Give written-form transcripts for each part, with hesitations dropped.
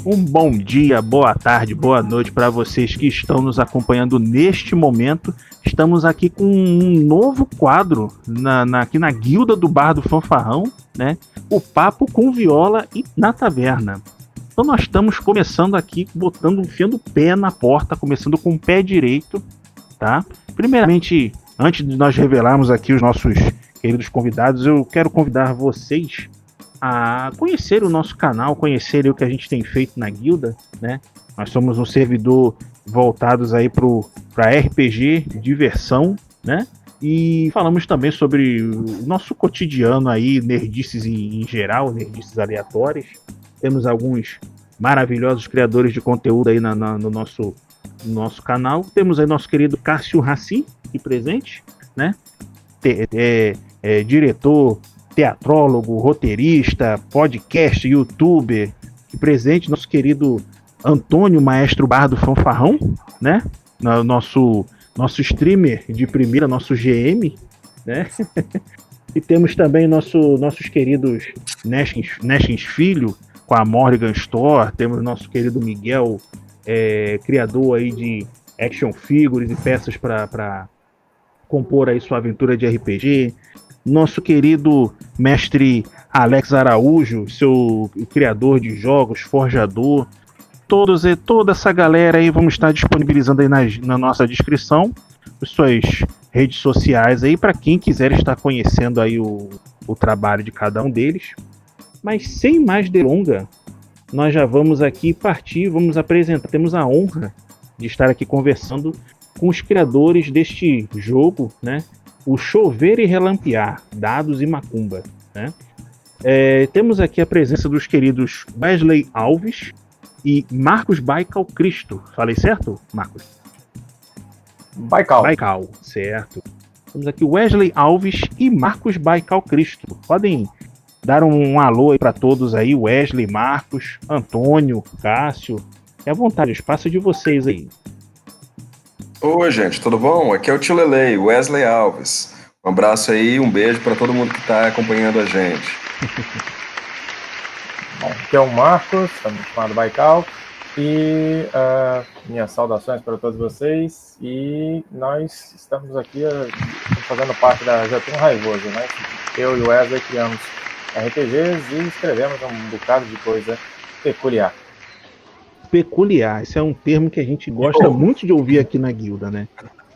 Um bom dia, boa tarde, boa noite para vocês que estão nos acompanhando neste momento. Estamos aqui com um novo quadro aqui na Guilda do Bar do Fanfarrão, né? O Papo com Viola e na Taverna. Então nós estamos começando aqui, enfiando o pé na porta, começando com o pé direito, tá? Primeiramente, antes de nós revelarmos aqui os nossos queridos convidados, eu quero convidar vocês a conhecer o nosso canal, conhecerem o que a gente tem feito na guilda, né? Nós somos um servidor voltados aí para RPG, diversão, né? E falamos também sobre o nosso cotidiano aí, nerdices em geral, nerdices aleatórias. Temos alguns maravilhosos criadores de conteúdo aí no nosso canal. Temos aí nosso querido Cássio Raci, aqui presente, né? Diretor, teatrólogo, roteirista, podcast, youtuber, e presente nosso querido Antônio, maestro bar do Fanfarrão, né? Nosso streamer de primeira, nosso GM, né? E temos também nossos queridos Neskins Filho, com a Morrigan Store, temos nosso querido Miguel, criador aí de action figures e peças para compor aí sua aventura de RPG. Nosso querido mestre Alex Araújo, seu criador de jogos, forjador. Toda essa galera aí vamos estar disponibilizando aí na nossa descrição as suas redes sociais aí para quem quiser estar conhecendo aí o trabalho de cada um deles. Mas sem mais delonga, nós já vamos aqui partir, vamos apresentar. Temos a honra de estar aqui conversando com os criadores deste jogo, né? O Chover e Relampear, Dados e Macumba, né? Temos aqui a presença dos queridos Wesley Alves e Marcos Baikal Cristo. Falei certo, Marcos? Baikal, certo. Temos aqui Wesley Alves e Marcos Baikal Cristo. Podem dar um alô aí para todos aí, Wesley, Marcos, Antônio, Cássio. É à vontade, o espaço é de vocês aí. Oi, gente, tudo bom? Aqui é o Tio Lelei, Wesley Alves. Um abraço aí, um beijo para todo mundo que está acompanhando a gente. Bom, aqui é o Marcos, também chamado Baikal, e minhas saudações para todos vocês. E nós estamos aqui fazendo parte da Jotun Raivoso, né? Eu e o Wesley criamos RPGs e escrevemos um bocado de coisa peculiar. Peculiar, esse é um termo que a gente gosta muito de ouvir aqui na guilda, né?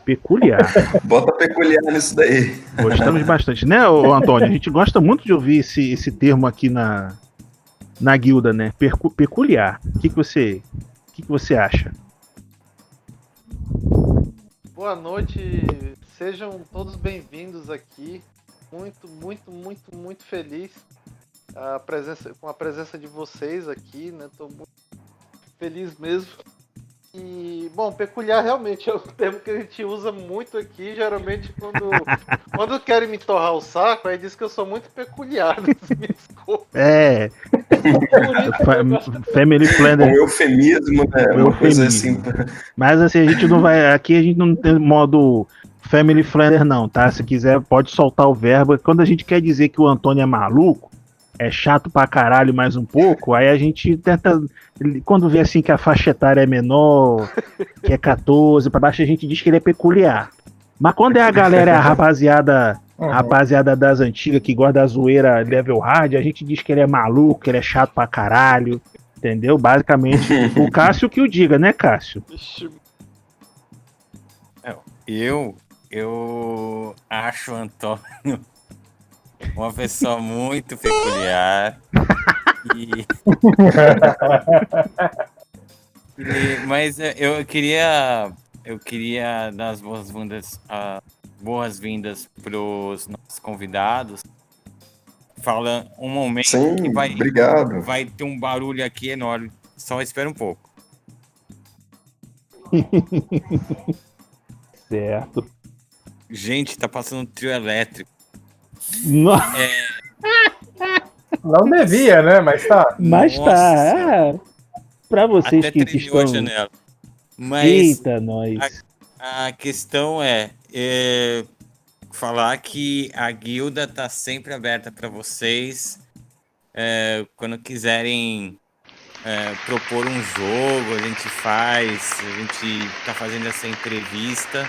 Peculiar. Bota peculiar nisso daí. Gostamos bastante, né, Antônio? A gente gosta muito de ouvir esse termo aqui na guilda, né? Peculiar. O que você acha? Boa noite, sejam todos bem-vindos aqui. Muito feliz com a presença de vocês aqui, né? Tô muito feliz mesmo. E, bom, peculiar realmente é um termo que a gente usa muito aqui, geralmente quando querem me torrar o saco, aí diz que eu sou muito peculiar nas minhas coisas. Family Flanders. Um eufemismo, né? Uma coisa assim. Mas assim, aqui a gente não tem modo Family Flanders não, tá? Se quiser pode soltar o verbo. Quando a gente quer dizer que o Antônio é maluco, é chato pra caralho mais um pouco, aí a gente tenta, quando vê assim que a faixa etária é menor, que é 14 pra baixo, a gente diz que ele é peculiar. Mas quando é a galera, a rapaziada das antigas que gosta da zoeira level hard, a gente diz que ele é maluco, que ele é chato pra caralho, entendeu? Basicamente, o Cássio que o diga, né, Cássio? Eu acho o Antônio uma pessoa muito peculiar. Mas eu queria dar as boas-vindas para os nossos convidados. Fala um momento. Sim, que obrigado. Vai ter um barulho aqui enorme. Só espera um pouco. Certo. Gente, tá passando um trio elétrico. Não devia, né? Mas tá. Mas tá. Pra vocês até que estão... a janela. Mas eita, nós. A questão é falar que a guilda tá sempre aberta para vocês. Quando quiserem propor um jogo, a gente tá fazendo essa entrevista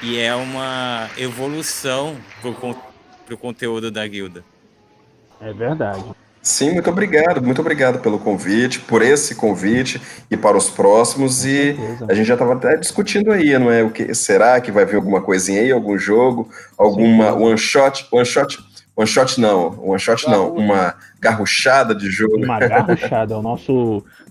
e é uma evolução pro conteúdo da guilda. É verdade. Sim, muito obrigado pelo convite, por esse convite e para os próximos. Com E certeza. a gente já estava até discutindo aí, não é? O que será que vai vir alguma coisinha aí, algum jogo, alguma one shot não, uma garruchada de jogo. Uma garruchada.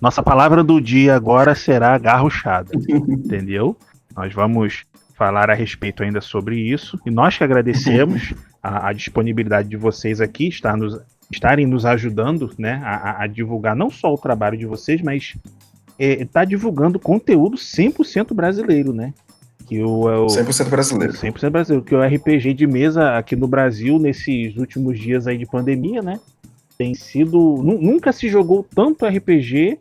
Nossa palavra do dia agora será garruchada. Entendeu? Nós vamos falar a respeito ainda sobre isso. E nós que agradecemos a disponibilidade de vocês aqui, estarem nos ajudando, né, a divulgar não só o trabalho de vocês, mas tá divulgando conteúdo 100% brasileiro, né? Que 100% brasileiro. 100% brasileiro, que o RPG de mesa aqui no Brasil, nesses últimos dias aí de pandemia, né? Tem sido. Nunca se jogou tanto RPG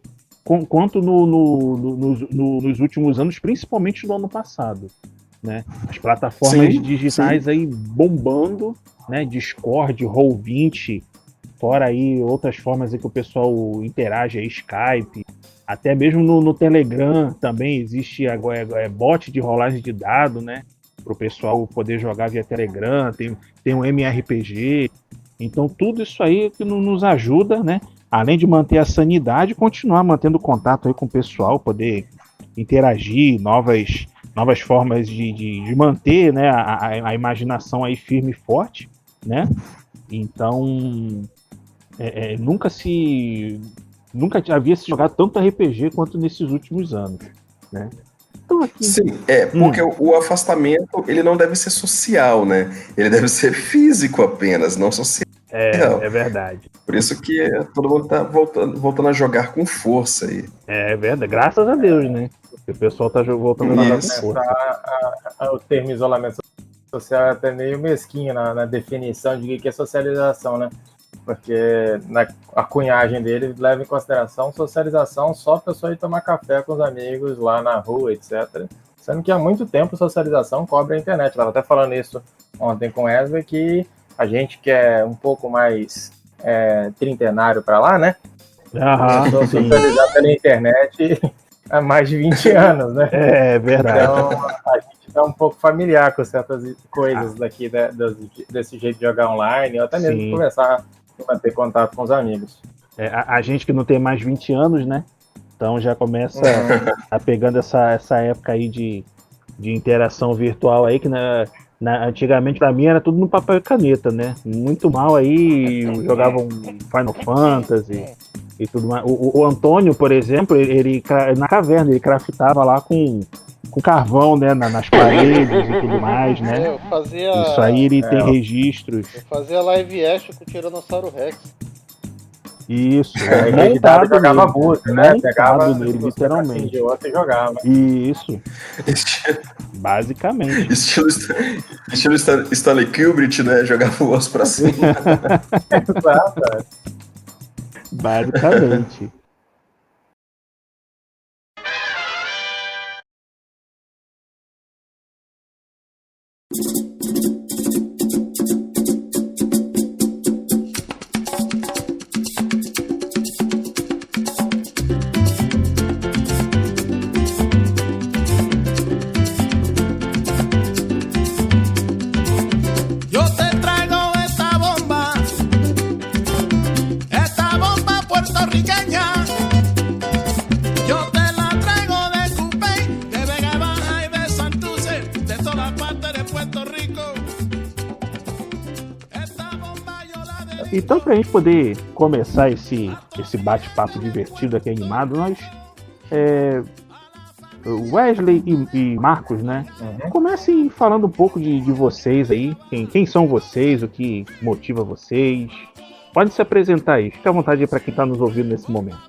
quanto nos últimos anos, principalmente no ano passado. Né? As plataformas digitais aí bombando, né? Discord, Roll20, fora aí outras formas aí que o pessoal interage, aí, Skype. Até mesmo no Telegram também existe agora bot de rolagem de dado, né? Para o pessoal poder jogar via Telegram, tem um MRPG. Então tudo isso aí que nos ajuda, né? Além de manter a sanidade, continuar mantendo contato aí com o pessoal, poder interagir, novas formas de manter, né, a imaginação aí firme e forte, né? Então nunca havia se jogado tanto RPG quanto nesses últimos anos, né? Então, aqui... Sim, porque o afastamento ele não deve ser social, né? Ele deve ser físico apenas, não social. É verdade. Por isso que todo mundo tá voltando a jogar com força aí. É verdade, graças a Deus, né? O pessoal tá voltando a jogar com força. O termo isolamento social é até meio mesquinho na definição de que é socialização, né? Porque a cunhagem dele leva em consideração socialização só a pessoa ir tomar café com os amigos lá na rua, etc. Sendo que há muito tempo socialização cobre a internet. Eu estava até falando isso ontem com o Wesley, que a gente que é um pouco mais trintenário para lá, né? Socializar pela internet há mais de 20 anos, né? É verdade. Então a gente está um pouco familiar com certas coisas daqui desse jeito de jogar online, ou até mesmo conversar, manter contato com os amigos. A gente que não tem mais 20 anos, né? Então já começa a pegando essa época aí de interação virtual aí, que antigamente pra mim era tudo no papel e caneta, né? Muito mal aí, jogavam Final Fantasy e tudo mais. O Antônio, por exemplo, ele na caverna, ele craftava lá com carvão, né, nas paredes e tudo mais, né? Isso aí ele tem registros. Eu fazia live action com o Tiranossauro Rex. Isso, montado jogava música, né? Pegava nele, literalmente. De outro e jogava. Isso. Basicamente. Estilo Stanley Kubrick, né? Jogava o osso pra cima. Exato. Basicamente. Então, para a gente poder começar esse bate-papo divertido aqui, animado, nós, Wesley e Marcos, né? Comecem falando um pouco de vocês aí, quem são vocês, o que motiva vocês. Pode se apresentar aí, fica à vontade para quem está nos ouvindo nesse momento.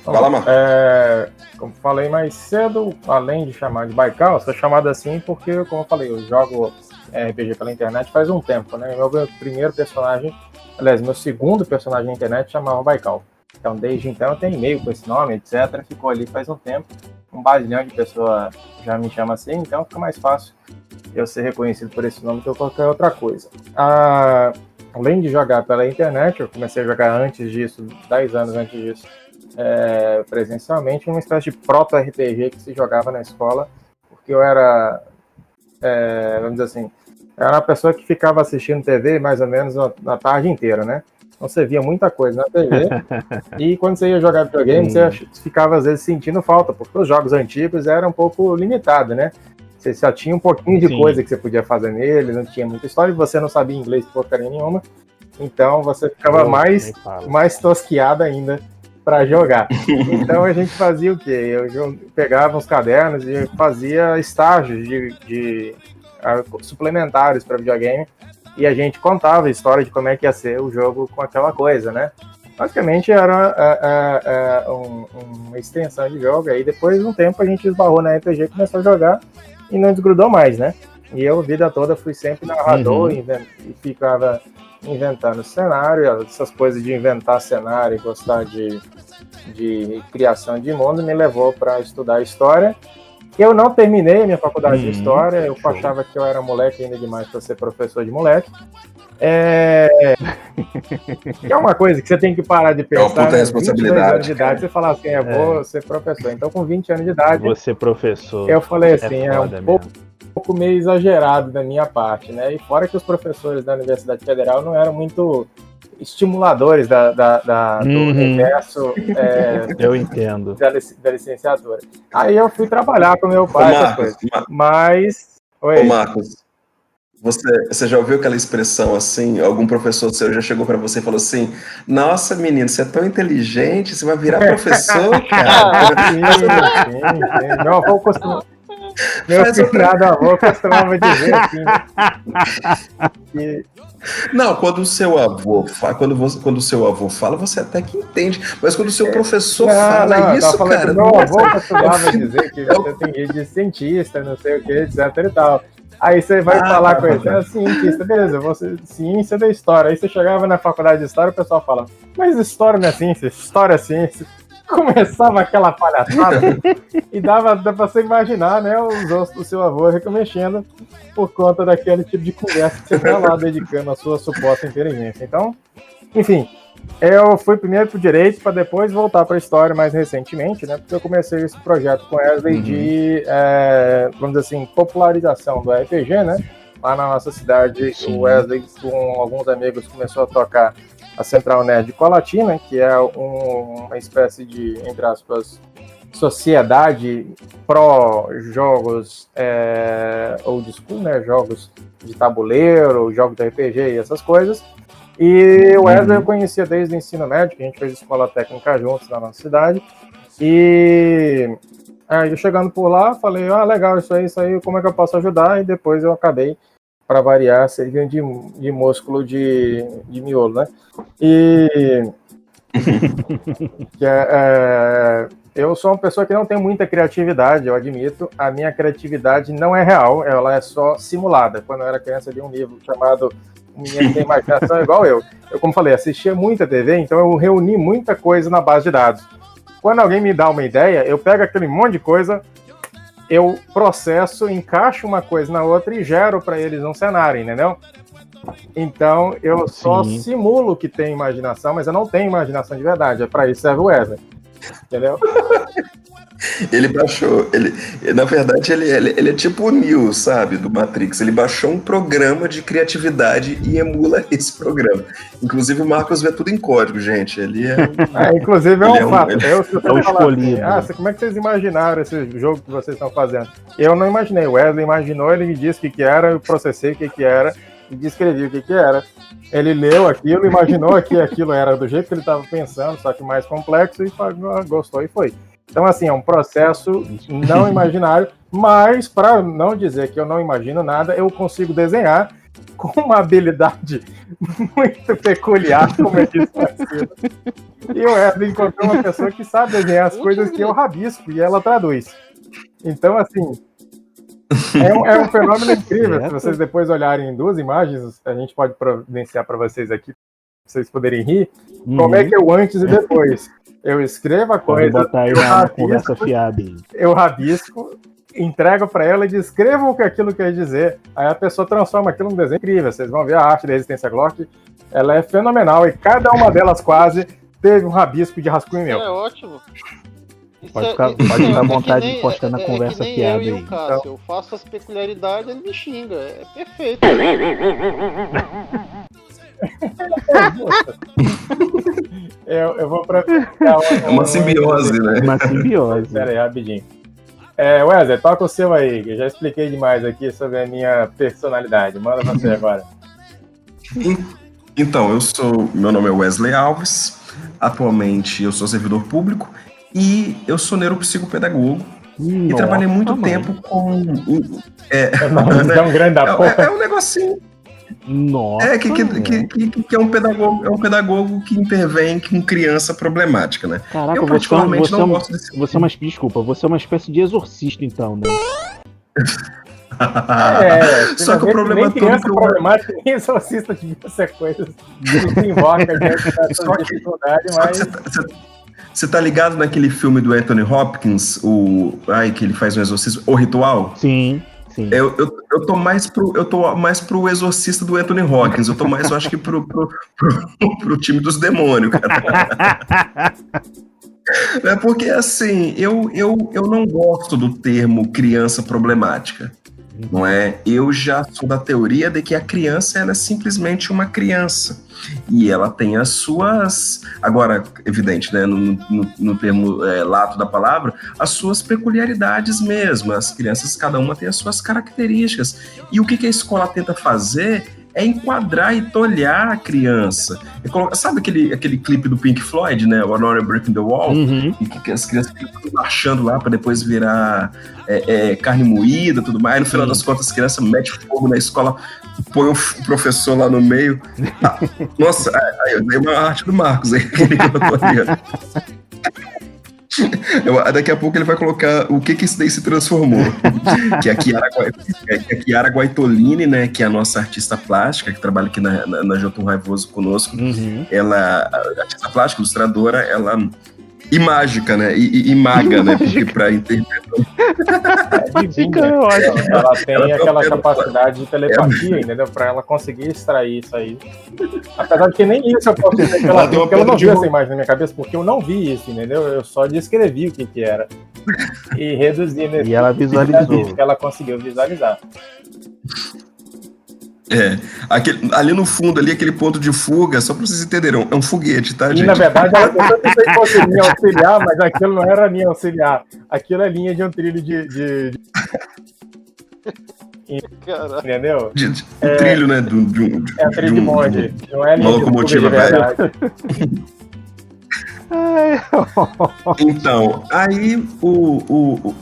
Fala, Marcos. Como falei mais cedo, além de chamar de Baikal, sou chamado assim porque, como eu falei, eu jogo RPG pela internet faz um tempo, né? Meu primeiro personagem, aliás, meu segundo personagem na internet chamava Baikal. Então, desde então, eu tenho e-mail com esse nome, etc. Ficou ali faz um tempo. Um bazilhão de pessoas já me chama assim, então fica mais fácil eu ser reconhecido por esse nome do que qualquer outra coisa. além de jogar pela internet, eu comecei a jogar antes disso, 10 anos antes disso, presencialmente, uma espécie de proto-RPG que se jogava na escola, porque eu era, vamos dizer assim, era uma pessoa que ficava assistindo TV mais ou menos na tarde inteira, né? Então você via muita coisa na TV, e quando você ia jogar videogame, você ficava às vezes sentindo falta, porque os jogos antigos eram um pouco limitados, né? Você só tinha um pouquinho de coisa que você podia fazer nele, não tinha muita história, e você não sabia inglês porcaria nenhuma, então você ficava mais tosquiado ainda para jogar. Então a gente fazia o quê? Eu pegava uns cadernos e fazia estágios de suplementares para videogame, e a gente contava a história de como é que ia ser o jogo com aquela coisa, né? Basicamente era uma extensão de jogo, aí depois de um tempo a gente esbarrou na RPG, começou a jogar e não desgrudou mais, né? E eu a vida toda fui sempre narrador e ficava inventando cenário, essas coisas de inventar cenário e gostar de criação de mundo me levou para estudar história. Eu não terminei minha faculdade de História, eu achava que eu era moleque ainda demais para ser professor de moleque. Que é uma coisa que você tem que parar de pensar. É uma puta responsabilidade. 22 anos de idade, você fala assim, vou ser professor. Então, com 20 anos de idade, vou ser professor. Eu falei assim, um pouco meio exagerado da minha parte, né? E fora que os professores da Universidade Federal não eram muito estimuladores do universo eu entendo. Da licenciatura. Aí eu fui trabalhar com meu pai, essas coisas. Mas... Ô, Marcos, você já ouviu aquela expressão assim? Algum professor seu já chegou para você e falou assim: nossa, menino, você é tão inteligente, você vai virar professor, cara. Sim. Meu avô costumava... Meu finado avô costumava dizer assim, que... Não, quando o seu avô fala, você até que entende. Mas quando o seu professor fala isso, cara... Meu avô costumava dizer que você tem jeito de cientista, não sei o que, etc e tal. Aí você vai falar com ele, cientista, beleza, ciência da história. Aí você chegava na faculdade de história, o pessoal fala, mas história não é ciência, história é ciência. Começava aquela palhaçada e dava pra você imaginar, né, os ossos do seu avô recomexendo por conta daquele tipo de conversa que você tá lá dedicando a sua suposta inteligência. Então, enfim, eu fui primeiro pro direito para depois voltar para a história mais recentemente, né, porque eu comecei esse projeto com Wesley de, vamos dizer assim, popularização do RPG, né, lá na nossa cidade. O Wesley com alguns amigos começou a tocar a Central Nerd Colatina, que é uma espécie de, entre aspas, sociedade pró-jogos old school, né? Jogos de tabuleiro, jogos de RPG e essas coisas. E o Wesley eu conhecia desde o ensino médio, que a gente fez escola técnica juntos na nossa cidade. E eu chegando por lá, falei, legal, isso aí, como é que eu posso ajudar? E depois eu acabei, para variar, servindo de músculo de miolo, né? E eu sou uma pessoa que não tem muita criatividade, eu admito. A minha criatividade não é real, ela é só simulada. Quando eu era criança, eu li um livro chamado O Menino Tem Imaginação Igual Eu. Eu, como falei, assistia muita TV, então eu reuni muita coisa na base de dados. Quando alguém me dá uma ideia, eu pego aquele monte de coisa, eu processo, encaixo uma coisa na outra e gero para eles um cenário, entendeu? Então, eu só simulo que tem imaginação, mas eu não tenho imaginação de verdade. É para isso que serve o Wesley. Entendeu? Ele baixou, na verdade, ele é tipo o Neo, sabe, do Matrix. Ele baixou um programa de criatividade e emula esse programa. Inclusive, o Marcos vê tudo em código, gente. Ele é... inclusive, é um fato. É o escolhido. Assim, como é que vocês imaginaram esse jogo que vocês estão fazendo? Eu não imaginei. O Wesley imaginou, ele me disse o que era, eu processei o que era e descrevi o que era. Ele leu aquilo, imaginou que aquilo era do jeito que ele estava pensando, só que mais complexo, e gostou e foi. Então, assim, é um processo não imaginário, mas, para não dizer que eu não imagino nada, eu consigo desenhar com uma habilidade muito peculiar, como é desconhecido. E o Wesley encontrou uma pessoa que sabe desenhar as coisas que eu rabisco e ela traduz. Então, assim, é um fenômeno incrível. Se vocês depois olharem duas imagens, a gente pode providenciar para vocês aqui, para vocês poderem rir, como é que é o antes e depois. Eu escrevo a coisa, eu rabisco, entrego para ela e descrevo o que aquilo quer dizer. Aí a pessoa transforma aquilo num desenho incrível. Vocês vão ver a arte da Resistência Glock. Ela é fenomenal e cada uma delas quase teve um rabisco de rascunho meu. É ótimo. Pode ficar à vontade de postar na conversa que nem piada eu e aí. o Cássio. Eu faço as peculiaridades, ele me xinga. É perfeito. Eu vou pra... É uma simbiose, né? Uma simbiose. Pera aí, rapidinho. Wesley, toca o seu aí, que eu já expliquei demais aqui sobre a minha personalidade. Manda você agora. Então, meu nome é Wesley Alves, atualmente eu sou servidor público e eu sou neuropsicopedagogo e trabalhei muito tempo com... É um grande apoio. É um negocinho. Nossa. Que é um pedagogo que intervém com criança problemática, né? Caraca, eu particularmente não gosto desse... Você é uma espécie de exorcista, então, né? Só que o problema todo criança problemática, nem exorcista devia ser coisa que se invoca diante dessa dificuldade, mas... Você tá ligado naquele filme do Anthony Hopkins, que ele faz um exorcismo, O Ritual? Sim. Eu tô mais pro exorcista do Anthony Hopkins. Eu tô mais, eu acho que pro time dos demônios, cara. É porque, assim, eu não gosto do termo criança problemática, não é? Eu já sou da teoria de que a criança, ela é simplesmente uma criança. E ela tem as suas... Agora, evidente, né, no termo lato da palavra, as suas peculiaridades mesmo. As crianças, cada uma tem as suas características. E o que a escola tenta fazer é enquadrar e tolhar a criança. Sabe aquele clipe do Pink Floyd, né? O Honor Breaking the Wall? Uhum. E que as crianças ficam marchando lá para depois virar carne moída e tudo mais. Aí, no final das contas, as crianças metem fogo na escola, põe o professor lá no meio. Nossa, aí dei uma arte do Marcos aí. Daqui a pouco ele vai colocar o que isso daí se transformou. Que é a Chiara Guaitolini, né? Que é a nossa artista plástica, que trabalha aqui na Jotun Raivoso conosco. Uhum. Ela, artista plástica, ilustradora, ela... E mágica, né? E maga, né? Porque pra interpretar... Ela tem aquela capacidade de telepatia, entendeu? Pra ela conseguir extrair isso aí. Apesar de que nem isso eu posso dizer que ela tem, porque eu não vi essa imagem na minha cabeça, porque eu não vi isso, entendeu? Eu só descrevi o que era. E reduzi nesse... E ela visualizou. Que ela conseguiu visualizar. Ali no fundo, aquele ponto de fuga, só pra vocês entenderem, é um foguete, tá, gente? E na verdade, eu pensei que fosse linha auxiliar, mas aquilo não era linha auxiliar. Aquilo é linha de um trilho de... Entendeu? Trilho, né? É trilho de bonde. Não é linha uma locomotiva velha. Então, aí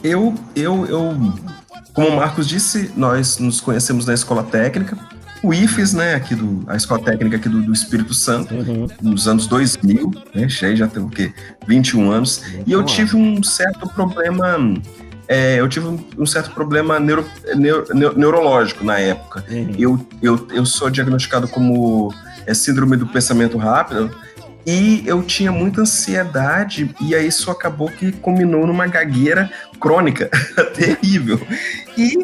eu, como o Marcos disse, nós nos conhecemos na escola técnica, o IFES, né, a escola técnica aqui do Espírito Santo, nos anos 2000, né, já tem o quê? 21 anos, e eu tive um certo problema, neurológico na época. Eu sou diagnosticado como síndrome do pensamento rápido, e eu tinha muita ansiedade, e aí isso acabou que culminou numa gagueira crônica terrível. E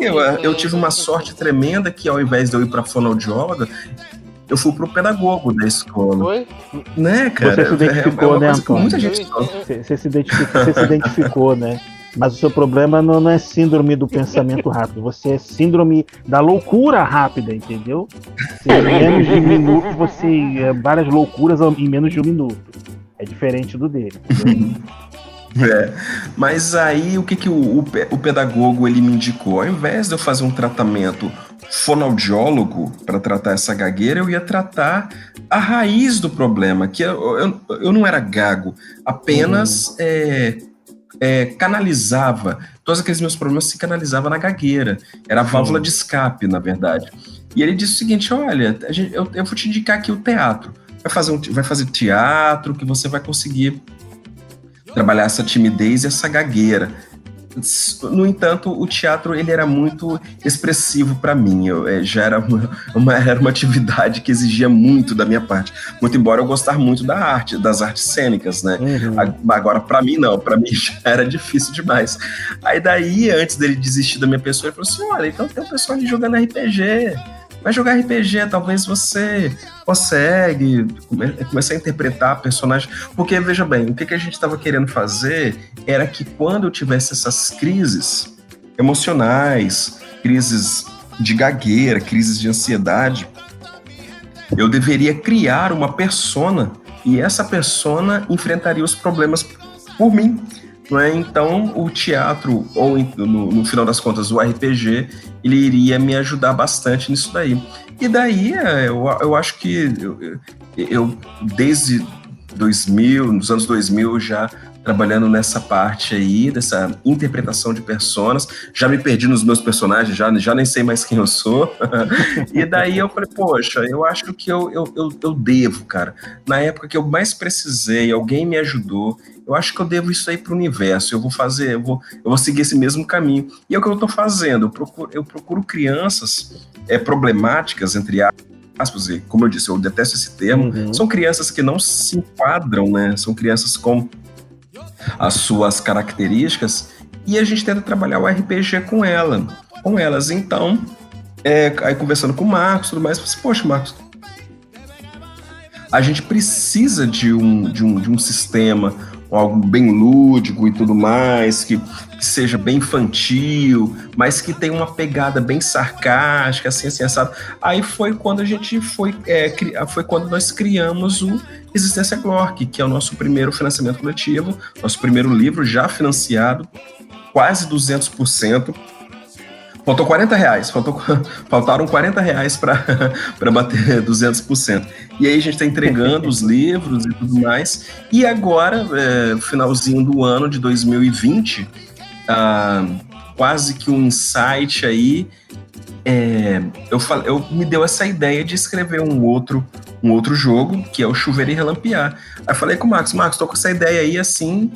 eu tive uma sorte tremenda que, ao invés de eu ir para fonoaudióloga, eu fui pro pedagogo da escola. Foi? Né, cara? Você se identificou, né, Antônio? Muita gente você se identificou, né? Mas o seu problema não é síndrome do pensamento rápido, você é síndrome da loucura rápida, entendeu? Em menos de um minuto, várias loucuras em menos de um minuto. É diferente do dele, entendeu? Mas aí o que o pedagogo ele me indicou? Ao invés de eu fazer um tratamento fonoaudiólogo para tratar essa gagueira, eu ia tratar a raiz do problema, que eu não era gago, apenas canalizava, todos aqueles meus problemas se canalizavam na gagueira, era a válvula de escape, na verdade. E ele disse o seguinte: olha, eu vou te indicar aqui o teatro, vai fazer teatro, que você vai conseguir trabalhar essa timidez e essa gagueira. No entanto, o teatro ele era muito expressivo para mim. Já era uma atividade que exigia muito da minha parte. Muito embora eu gostar muito das artes cênicas, né? Agora, para mim, não. Para mim já era difícil demais. Aí daí, antes dele desistir da minha pessoa, ele falou assim: olha, então tem um pessoal ali jogando RPG. Mas jogar RPG, talvez você consegue começar a interpretar personagens. Porque, veja bem, o que a gente estava querendo fazer era que quando eu tivesse essas crises emocionais, crises de gagueira, crises de ansiedade, eu deveria criar uma persona e essa persona enfrentaria os problemas por mim. Não é? Então, o teatro, ou no final das contas, o RPG, ele iria me ajudar bastante nisso daí. E daí, eu acho que eu desde 2000, nos anos 2000, já trabalhando nessa parte aí, dessa interpretação de personas, já me perdi nos meus personagens, já nem sei mais quem eu sou. E daí eu falei, poxa, eu acho que eu devo, cara. Na época que eu mais precisei, alguém me ajudou, eu acho que eu devo isso aí pro universo, eu vou seguir esse mesmo caminho. E é o que eu tô fazendo, eu procuro crianças problemáticas, entre aspas, e como eu disse, eu detesto esse termo, são crianças que não se enquadram, né? São crianças com as suas características, e a gente tenta trabalhar o RPG com elas. Então, aí conversando com o Marcos e tudo mais, eu falei, poxa, Marcos, a gente precisa de um sistema, algo bem lúdico e tudo mais, que seja bem infantil, mas que tenha uma pegada bem sarcástica, assim, assado. Aí foi quando a gente foi quando nós criamos o Resistência Glork, que é o nosso primeiro financiamento coletivo, nosso primeiro livro já financiado, quase 200%. Faltou R$40, faltaram R$40 para bater 200%. E aí a gente está entregando os livros e tudo mais. E agora, finalzinho do ano de 2020, quase que um insight aí, eu me deu essa ideia de escrever um outro jogo, que é o Chuveiro e Relampear. Aí falei com o Marcos, tô com essa ideia aí assim,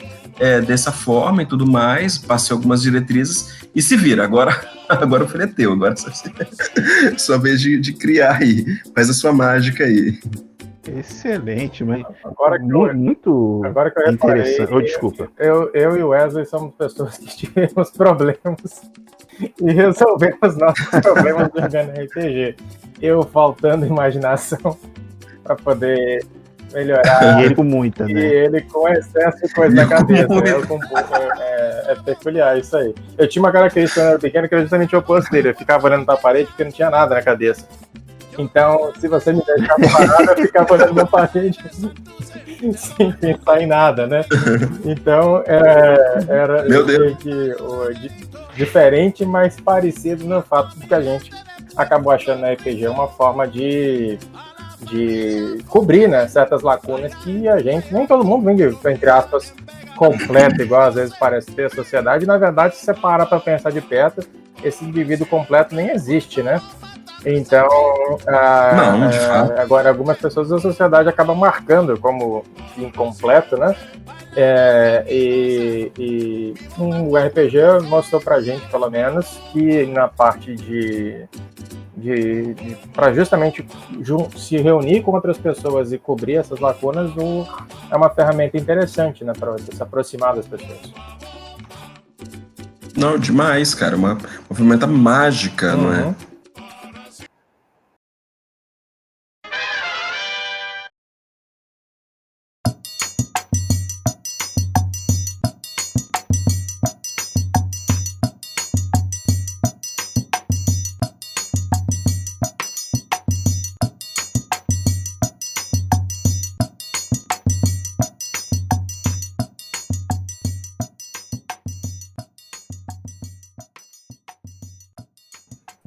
dessa forma e tudo mais, passei algumas diretrizes e se vira, agora o filho é teu, agora sua vez de criar aí, faz a sua mágica aí. Excelente, mas agora que muito interessante. Desculpa. Eu e o Wesley somos pessoas que tivemos problemas e resolvemos nossos problemas jogando RPG. Eu faltando imaginação para poder melhorar. E ele com muita, né? E ele com excesso de coisa na cabeça. É peculiar isso aí. Eu tinha uma característica quando eu era pequeno que era justamente o oposto dele. Eu ficava olhando pra parede porque não tinha nada na cabeça. Então, se você me deixava parado, eu ficava olhando na parede sem pensar em nada, né? Então, era meio que diferente, mas parecido no fato de que a gente acabou achando na RPG uma forma de cobrir, né, certas lacunas que a gente, nem todo mundo vem de, entre aspas, completo, igual às vezes parece ter a sociedade, e na verdade, se você parar para pensar de perto, esse indivíduo completo nem existe, né? Então, agora algumas pessoas da sociedade acabam marcando como incompleto, né? E o RPG mostrou pra gente, pelo menos, que na parte para justamente se reunir com outras pessoas e cobrir essas lacunas é uma ferramenta interessante, né, para você se aproximar das pessoas. Não, demais, cara, uma ferramenta mágica, não é?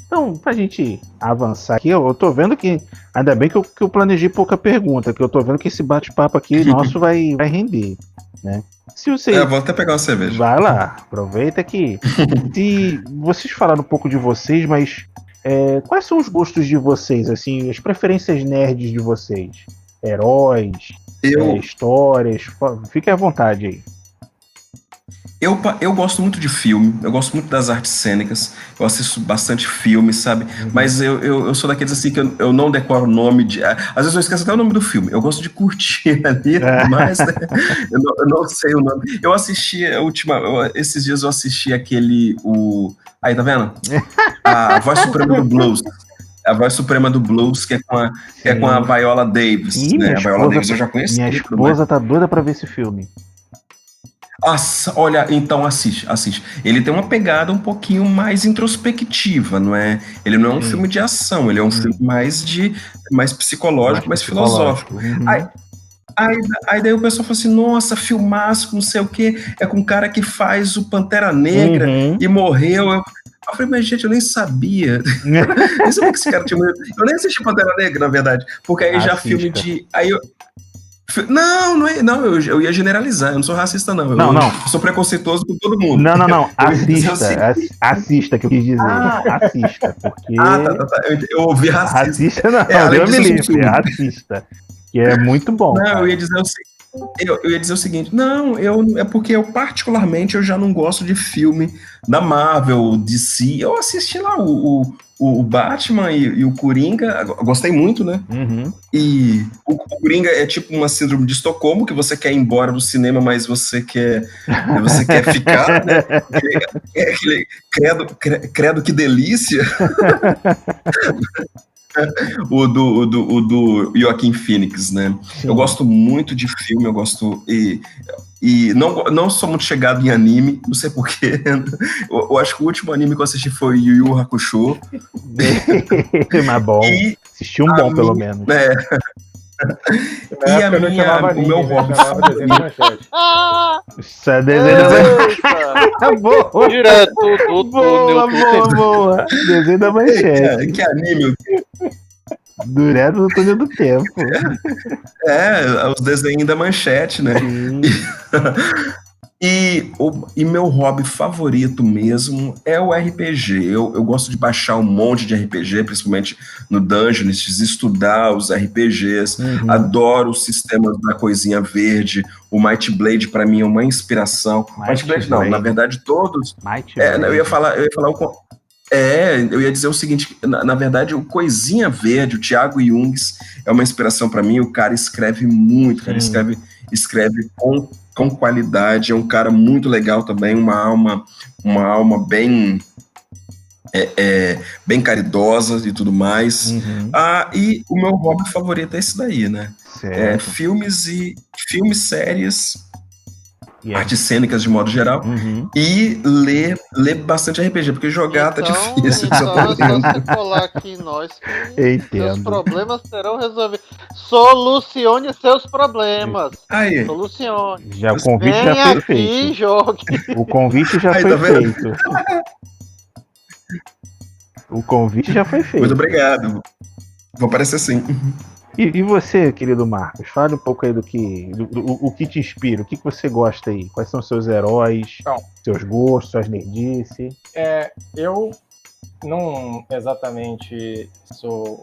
Então, pra gente avançar aqui, eu tô vendo que, ainda bem que eu planejei pouca pergunta, que eu tô vendo que esse bate-papo aqui nosso vai render, né? Se você... vou até pegar uma cerveja. Vai lá, aproveita que... Se vocês falaram um pouco de vocês, mas quais são os gostos de vocês, assim, as preferências nerds de vocês? Heróis, histórias, fique à vontade aí. Eu gosto muito de filme, eu gosto muito das artes cênicas, eu assisto bastante filme, sabe? Mas eu sou daqueles assim que eu não decoro o nome de... Às vezes eu esqueço até o nome do filme, eu gosto de curtir ali, mas né, eu não sei o nome. Eu assisti, esses dias eu assisti aquele... Aí, tá vendo? A Voz Suprema do Blues. A voz suprema do blues, que é com a Viola Davis. Ih, né? minha A Viola esposa- Davis eu já conheci. Minha esposa tá doida pra ver esse filme. Olha, então assiste. Ele tem uma pegada um pouquinho mais introspectiva, não é? Ele não é um Sim. filme de ação, ele é um filme mais psicológico, mais filosófico. Uhum. Aí daí o pessoal fala assim, nossa, filmaço, não sei o quê, é com o cara que faz o Pantera Negra Uhum. e morreu. Eu falei, mas gente, eu nem sabia. Nem sabia que esse cara tinha morrido. Eu nem assisti Pantera Negra, na verdade. Porque aí já Assista. filme de... Não, eu ia generalizar, eu não sou racista, não. Não. Eu sou preconceituoso com todo mundo. Não. Eu ia dizer o seguinte. Assista, que eu quis dizer. Assista, porque... Tá. Eu ouvi racista. Racista não, além eu me disso, eu livre, sou é racista. Que é muito bom. Não, cara. eu ia dizer o seguinte, não, é porque eu particularmente eu já não gosto de filme da Marvel, DC. Eu assisti lá o Batman e o Coringa, eu gostei muito, né? Uhum. E o Coringa é tipo uma síndrome de Estocolmo, que você quer ir embora do cinema, mas você quer ficar, né? É aquele credo que delícia. O do Joaquin Phoenix, né? Sim. Eu gosto muito de filme, eu gosto e não sou muito chegado em anime, não sei porquê. Eu acho que o último anime que eu assisti foi Yu Yu Hakusho. Mas bom. E Assisti um bom, pelo menos. E o meu hobby favorito. Isso é desenho da Eita! boa. Direto do túnel do Boa. Desenho da manchete. Que anime? Direto do túnel do tempo. Os desenhos da manchete, né? Sim. E meu hobby favorito mesmo é o RPG. Eu gosto de baixar um monte de RPG, principalmente no Dungeons, estudar os RPGs. Uhum. Adoro os sistemas da Coisinha Verde. O Might Blade, para mim, é uma inspiração. Might Blade não, na verdade, todos. Eu ia falar eu ia dizer o seguinte, na verdade, o Coisinha Verde, o Thiago Jungs, é uma inspiração para mim. O cara escreve muito, o cara escreve com qualidade, é um cara muito legal também, uma alma bem bem caridosa e tudo mais. Uhum. E o meu hobby favorito é esse daí, né? Filmes, séries, artes cênicas de modo geral, e ler bastante RPG, porque jogar tá difícil. Então é só você colar aqui em nós que seus Entendo. problemas serão resolvidos. Solucione seus problemas. Aí, Solucione. O convite Vem já foi aqui e feito. jogue. O convite já Aí, foi tá vendo? feito. O convite já foi feito. muito obrigado. Vou aparecer sim. E você, querido Marcos, fale um pouco aí do que te inspira, o que você gosta aí, quais são seus heróis, Então, seus gostos, suas nerdices. Eu não exatamente sou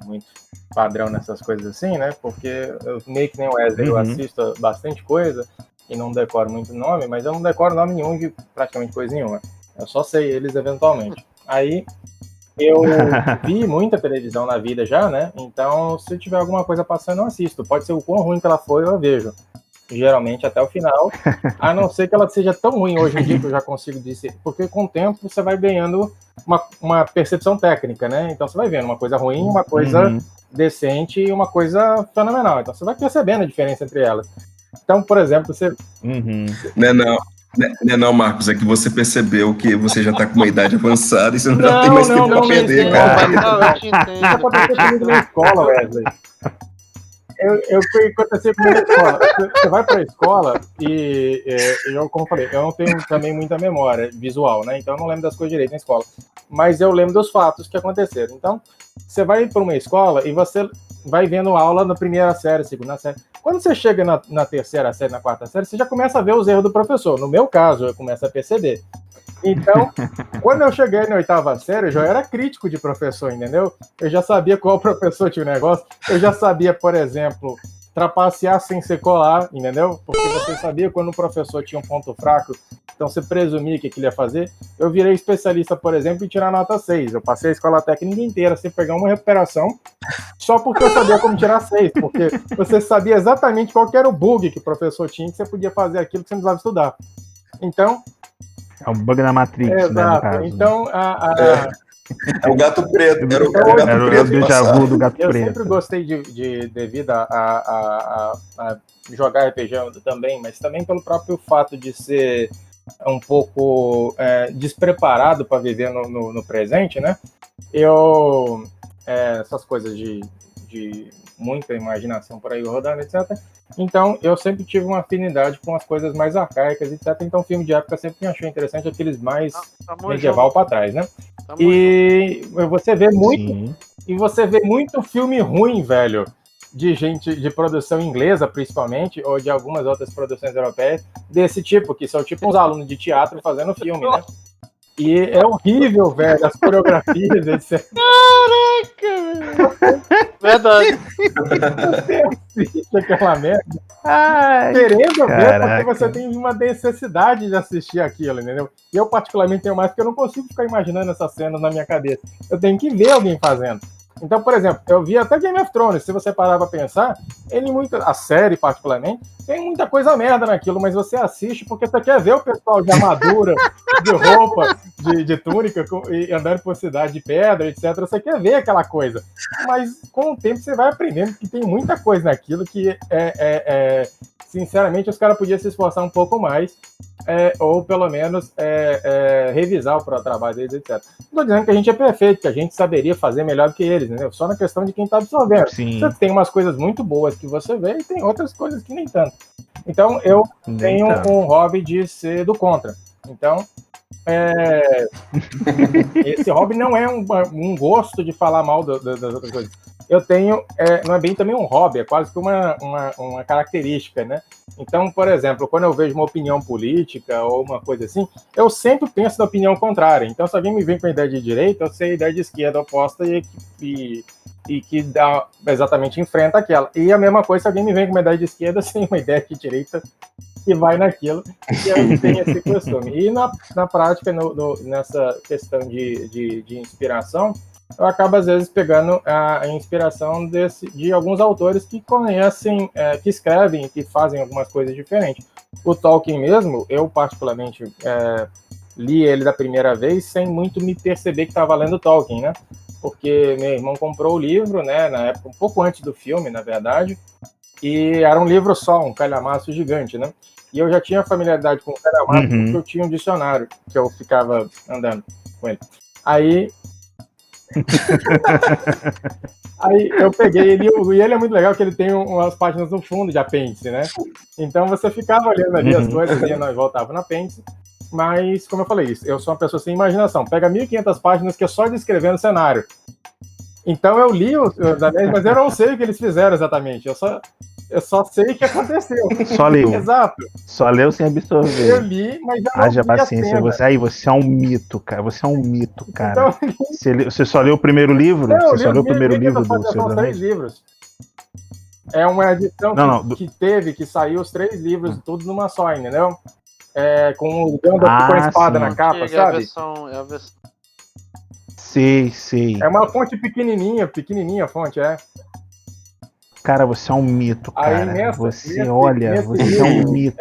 muito padrão nessas coisas assim, né? Porque eu meio que nem o Wesley, eu assisto bastante coisa e não decoro muito nome, mas eu não decoro nome nenhum de praticamente coisa nenhuma. Eu só sei eles eventualmente. Aí eu vi muita televisão na vida já, né? Então, se tiver alguma coisa passando, eu assisto. Pode ser o quão ruim que ela for, eu vejo. Geralmente até o final, a não ser que ela seja tão ruim hoje em dia que eu já consigo dizer, porque com o tempo você vai ganhando uma percepção técnica, né? Então você vai vendo uma coisa ruim, uma coisa decente e uma coisa fenomenal. Então você vai percebendo a diferença entre elas. Então, por exemplo, você... Não, Marcos, é que você percebeu que você já tá com uma idade avançada e você já tem mais tempo pra perder, cara. Isso aconteceu comigo na escola, Wesley. Aconteceu comigo na escola. Você vai pra escola e eu, como eu falei, eu não tenho também muita memória visual, né? Então eu não lembro das coisas direito na escola. Mas eu lembro dos fatos que aconteceram. Então, você vai para uma escola e você vai vendo aula na primeira série, segunda série. Quando você chega na terceira série, na quarta série, você já começa a ver os erros do professor. No meu caso, eu começo a perceber. Então, quando eu cheguei na oitava série, eu já era crítico de professor, entendeu? Eu já sabia qual professor tinha o negócio. Eu já sabia, por exemplo, trapacear sem ser colar, entendeu? Porque você sabia quando o professor tinha um ponto fraco, então você presumia que ele ia fazer. Eu virei especialista, por exemplo, em tirar nota 6. Eu passei a escola técnica inteira sem pegar uma recuperação, só porque eu sabia como tirar 6, porque você sabia exatamente qual que era o bug que o professor tinha, que você podia fazer aquilo que você não precisava estudar. Então... É um bug na Matrix, né, no caso. Então, É o gato preto. Era o Era gato o preto. déjà passado. vu do gato Eu preto. sempre gostei devido a jogar RPG também, mas também pelo próprio fato de ser um pouco despreparado para viver no presente, né? Essas coisas de muita imaginação por aí rodando, etc. Então, eu sempre tive uma afinidade com as coisas mais arcaicas, etc. Então, filme de época sempre me achou interessante aqueles mais medieval para trás, né? E você vê muito, Sim. e você vê muito filme ruim, velho, de gente de produção inglesa, principalmente, ou de algumas outras produções europeias, desse tipo, que são tipo uns alunos de teatro fazendo filme, né? E é horrível, velho, as coreografias, etc. Caraca! Verdade. Você assiste aquela merda Ai, querendo ver, caraca. porque você tem uma necessidade de assistir aquilo, entendeu? E eu, particularmente, tenho mais, porque eu não consigo ficar imaginando essas cenas na minha cabeça. Eu tenho que ver alguém fazendo. Então, por exemplo, eu vi até Game of Thrones, se você parar pra pensar, a série, particularmente, tem muita coisa merda naquilo, mas você assiste porque você quer ver o pessoal de armadura, de roupa, de túnica, e andando por cidade de pedra, etc. Você quer ver aquela coisa. Mas, com o tempo, você vai aprendendo que tem muita coisa naquilo que sinceramente, os caras podiam se esforçar um pouco mais, ou pelo menos revisar o trabalho deles, etc. Não estou dizendo que a gente é perfeito, que a gente saberia fazer melhor do que eles, entendeu? Só na questão de quem está absorvendo. Sim. Você tem umas coisas muito boas que você vê e tem outras coisas que nem tanto. Então, eu tenho um hobby de ser do contra. Então, esse hobby não é um gosto de falar mal das outras coisas. Eu tenho, não é bem também um hobby, é quase que uma característica, né? Então, por exemplo, quando eu vejo uma opinião política ou uma coisa assim, eu sempre penso na opinião contrária. Então, se alguém me vem com a ideia de direita, eu sei a ideia de esquerda oposta e que dá, exatamente enfrenta aquela. E a mesma coisa, se alguém me vem com uma ideia de esquerda, eu sei uma ideia de direita que vai naquilo, e eu tenho esse costume. E na prática, nessa questão de inspiração, eu acabo, às vezes, pegando a inspiração de alguns autores que conhecem, que escrevem, que fazem algumas coisas diferentes. O Tolkien mesmo, eu particularmente li ele da primeira vez sem muito me perceber que estava lendo Tolkien, né? Porque meu irmão comprou o livro, né, na época, um pouco antes do filme, na verdade, e era um livro só, um calhamaço gigante, né? E eu já tinha familiaridade com o calhamaço porque eu tinha um dicionário que eu ficava andando com ele. Aí eu peguei ele, e ele é muito legal que ele tem umas páginas no fundo de apêndice, né? Então você ficava olhando ali as coisas e nós voltava no apêndice. Mas, como eu falei, eu sou uma pessoa sem imaginação. Pega 1.500 páginas que é só descrevendo o cenário. Então eu li mas eu não sei o que eles fizeram exatamente. Eu só sei o que aconteceu. Só leu. Exato. Só leu sem absorver. Eu li, mas eu não Haja vi a paciência. cena. Você é um mito, cara. Você é um mito, cara. Então, Você só leu o primeiro livro? não, Você só leu o primeiro livro do são Senhor dos 3 Anéis? livros. É uma edição que saiu os 3 livros, tudo numa só, entendeu? Com o Gandalf com a espada na capa, sabe? É a versão. Sei. É uma fonte pequenininha a fonte, Cara, você é um mito, cara. Você é um mito.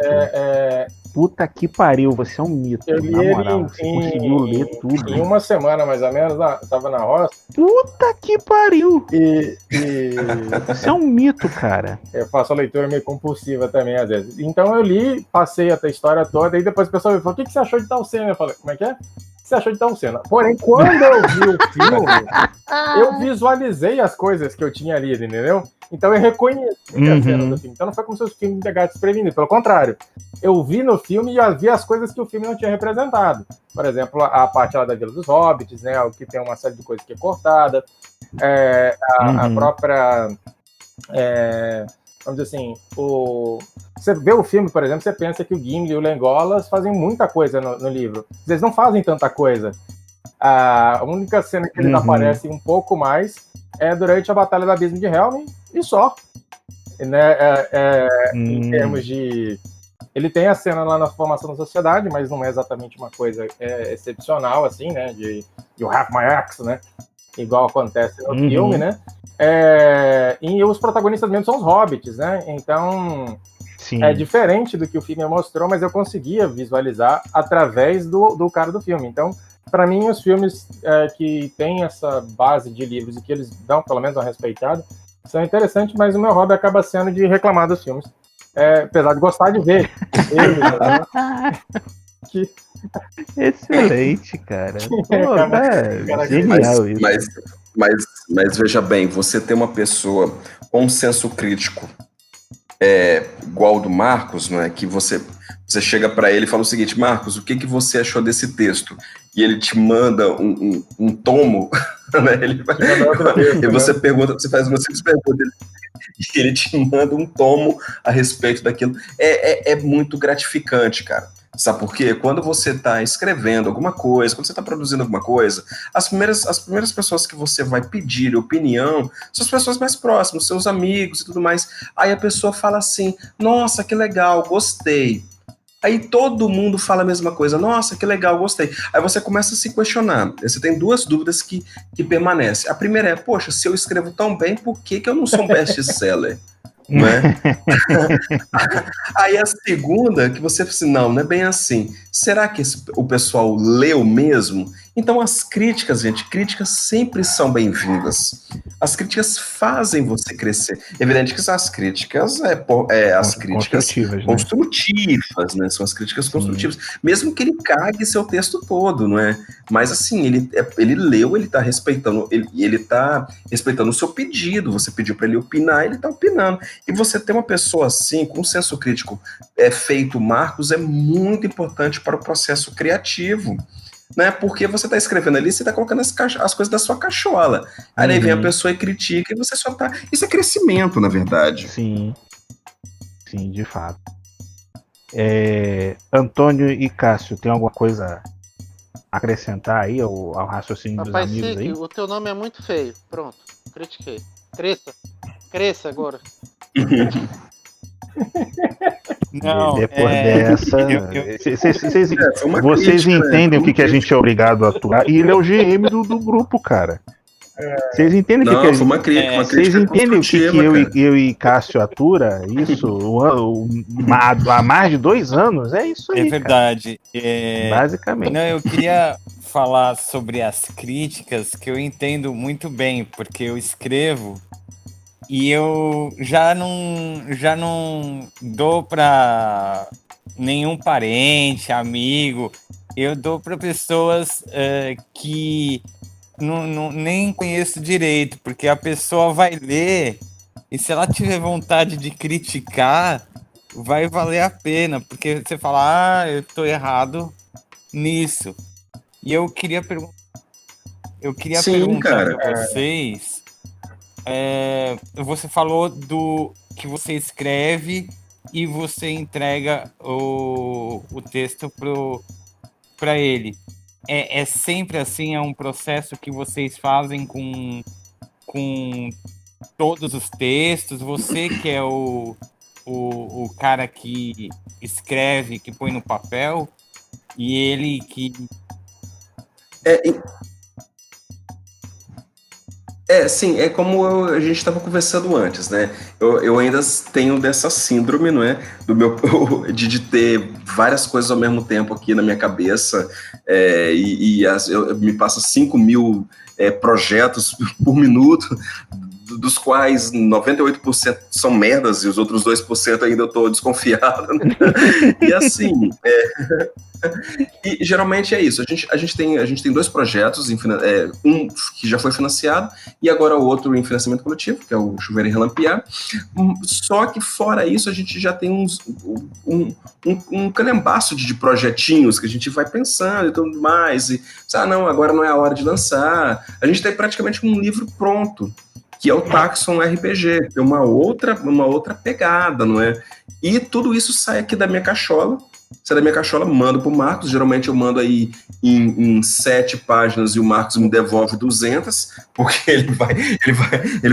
Puta que pariu, você é um mito. Eu li na moral, você conseguiu ler tudo. Em uma semana, mais ou menos, tava na roça. Puta que pariu! E Você é um mito, cara. Eu faço a leitura meio compulsiva também, às vezes. Então eu li, passei a história toda, e depois o pessoal me falou, o que você achou de tal cena? Eu falei, como é que é? O que você achou de tal cena? Porém, quando eu vi o filme, eu visualizei as coisas que eu tinha lido, entendeu? Então eu reconheci as cenas do filme. Então não foi como se o filme me pegasse desprevenido, pelo contrário. Eu vi no filme e vi as coisas que o filme não tinha representado. Por exemplo, a parte lá da Vila dos Hobbits, né? O que tem uma série de coisas que é cortada. A própria... vamos dizer assim, você vê o filme, por exemplo, você pensa que o Gimli e o Legolas fazem muita coisa no livro. Eles não fazem tanta coisa. A única cena que eles aparecem um pouco mais é durante a Batalha do Abismo de Helm, e só. Né? Em termos de... Ele tem a cena lá na formação da sociedade, mas não é exatamente uma coisa excepcional, assim, né? De You Have My Axe, né? Igual acontece no filme, né? E os protagonistas mesmo são os hobbits, né? Então, Sim. é diferente do que o filme mostrou, mas eu conseguia visualizar através do cara do filme. Então, para mim, os filmes que têm essa base de livros e que eles dão, pelo menos, uma respeitada, são interessantes, mas o meu hobby acaba sendo de reclamar dos filmes. Apesar de gostar de ver eles, né? Excelente, cara. Pô, genial isso. Mas veja bem, você tem uma pessoa com um senso crítico igual ao do Marcos, não é? Que você chega para ele e fala o seguinte: Marcos, o que você achou desse texto? E ele te manda um tomo, né? E você pergunta, você faz uma simples pergunta, e ele te manda um tomo a respeito daquilo. É muito gratificante, cara. Sabe por quê? Quando você está escrevendo alguma coisa, quando você está produzindo alguma coisa, as primeiras pessoas que você vai pedir opinião são as pessoas mais próximas, seus amigos e tudo mais. Aí a pessoa fala assim: nossa, que legal, gostei. Aí todo mundo fala a mesma coisa: nossa, que legal, gostei. Aí você começa a se questionar. Você tem duas dúvidas que permanecem. A primeira é: poxa, se eu escrevo tão bem, por que eu não sou um best-seller? Não é? Aí a segunda, que você fala assim: não é bem assim. Será que o pessoal leu mesmo? Então as críticas, gente, críticas sempre são bem-vindas. As críticas fazem você crescer. É evidente que as críticas as críticas construtivas, né? São as críticas construtivas. Mesmo que ele cague seu texto todo, não é? Mas assim, ele leu, ele está respeitando, ele tá respeitando o seu pedido. Você pediu para ele opinar, ele está opinando. E você ter uma pessoa assim, com um senso crítico feito, Marcos, é muito importante para o processo criativo. Né? Porque você está escrevendo ali, você está colocando as coisas da sua cachola. Aí vem a pessoa e critica, e você só tá. Isso é crescimento, na verdade. Sim, de fato. Antônio e Cássio, tem alguma coisa a acrescentar aí ao raciocínio dos amigos? Rapaz, aí? o teu nome é muito feio. Pronto, critiquei. Cresça agora. Não, depois dessa, vocês entendem o que a gente é obrigado a atuar. E ele é o GM do grupo, cara. Vocês entendem o que a gente... uma crítica vocês entendem o que eu e Cássio atura? Isso há mais de 2 anos? É isso aí. É verdade. Basicamente. Não, eu queria falar sobre as críticas, que eu entendo muito bem, porque eu escrevo. E eu já não dou para nenhum parente, amigo. Eu dou para pessoas que nem conheço direito, porque a pessoa vai ler e se ela tiver vontade de criticar, vai valer a pena, porque você fala: eu tô errado nisso. E eu queria perguntar para vocês. Você falou do que você escreve e você entrega o texto para ele. É sempre assim? É um processo que vocês fazem com todos os textos? Você que é o cara que escreve, que põe no papel, e ele que... Sim, é como a gente estava conversando antes, né? Eu ainda tenho dessa síndrome, não é? De ter várias coisas ao mesmo tempo aqui na minha cabeça, eu me passa 5.000 projetos por minuto, dos quais 98% são merdas e os outros 2% ainda eu estou desconfiado. Né? E assim... E geralmente é isso. A gente tem 2 projetos, um que já foi financiado e agora o outro em financiamento coletivo, que é o Chuveiro e Relampiar. Só que fora isso, a gente já tem um calhambaço de projetinhos que a gente vai pensando e tudo mais. E não, agora não é a hora de lançar. A gente tem praticamente um livro pronto, que é o Taxon RPG, que é uma outra pegada, não é? E tudo isso sai aqui da minha cachola. Sai da minha cachola, mando pro Marcos. Geralmente eu mando aí em 7 páginas e o Marcos me devolve 200, porque ele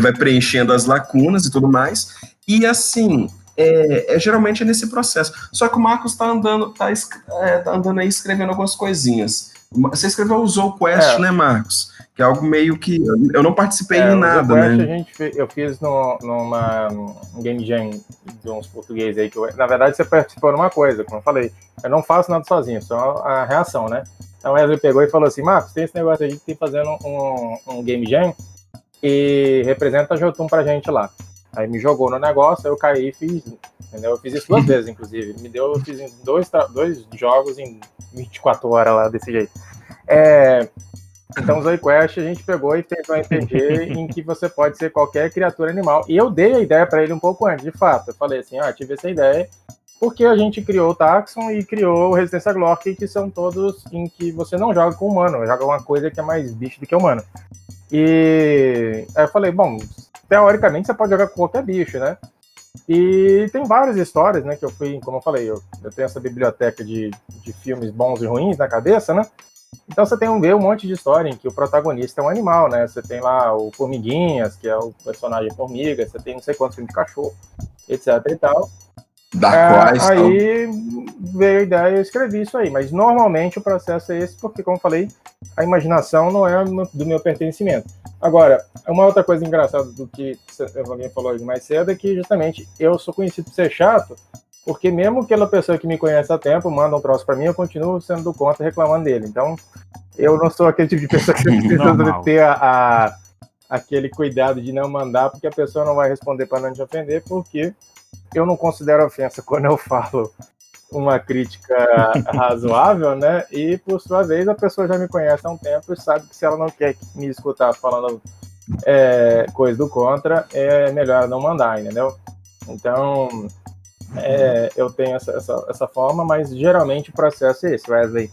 vai preenchendo as lacunas e tudo mais. E assim, geralmente é nesse processo. Só que o Marcos tá andando aí escrevendo algumas coisinhas. Você escreveu o Zou Quest, né, Marcos? que é algo meio que eu não participei em O nada, ZQuest né? eu fiz numa Game Jam de uns portugueses aí, na verdade você participou numa coisa, como eu falei, eu não faço nada sozinho, só a reação, né? Então o Wesley pegou e falou assim, Marcos, tem esse negócio aí que tem fazendo um Game Jam e representa a Jotun pra gente lá. Aí me jogou no negócio, eu caí e fiz, entendeu? Eu fiz isso 2 vezes, inclusive. Eu fiz dois jogos em 24 horas lá, desse jeito. Então, o ZQuest a gente pegou e fez um RPG em que você pode ser qualquer criatura animal. E eu dei a ideia para ele um pouco antes, de fato. Eu falei assim, tive essa ideia, porque a gente criou o Taxon e criou o Resistência Glork, que são todos em que você não joga com humano, joga uma coisa que é mais bicho do que humano. E aí eu falei, bom, teoricamente você pode jogar com qualquer bicho, né? E tem várias histórias, né, que eu fui, como eu falei, eu tenho essa biblioteca de filmes bons e ruins na cabeça, né? Então você tem um monte de história em que o protagonista é um animal, né? Você tem lá o Formiguinhas, que é o personagem formiga, você tem não sei quantos filmes de cachorro, etc e tal. Aí veio a ideia e eu escrevi isso aí, mas normalmente o processo é esse, porque, como eu falei, a imaginação não é do meu pertencimento. Agora, uma outra coisa engraçada do que alguém falou mais cedo é que, justamente, eu sou conhecido por ser chato, porque mesmo aquela pessoa que me conhece há tempo manda um troço para mim, eu continuo sendo do contra reclamando dele. Então, eu não sou aquele tipo de pessoa que precisa ter aquele cuidado de não mandar, porque a pessoa não vai responder para não te ofender, porque eu não considero ofensa quando eu falo uma crítica razoável, né? E, por sua vez, a pessoa já me conhece há um tempo e sabe que se ela não quer me escutar falando coisa do contra, é melhor não mandar, entendeu? Então, eu tenho essa forma, mas geralmente o processo é esse. O Wesley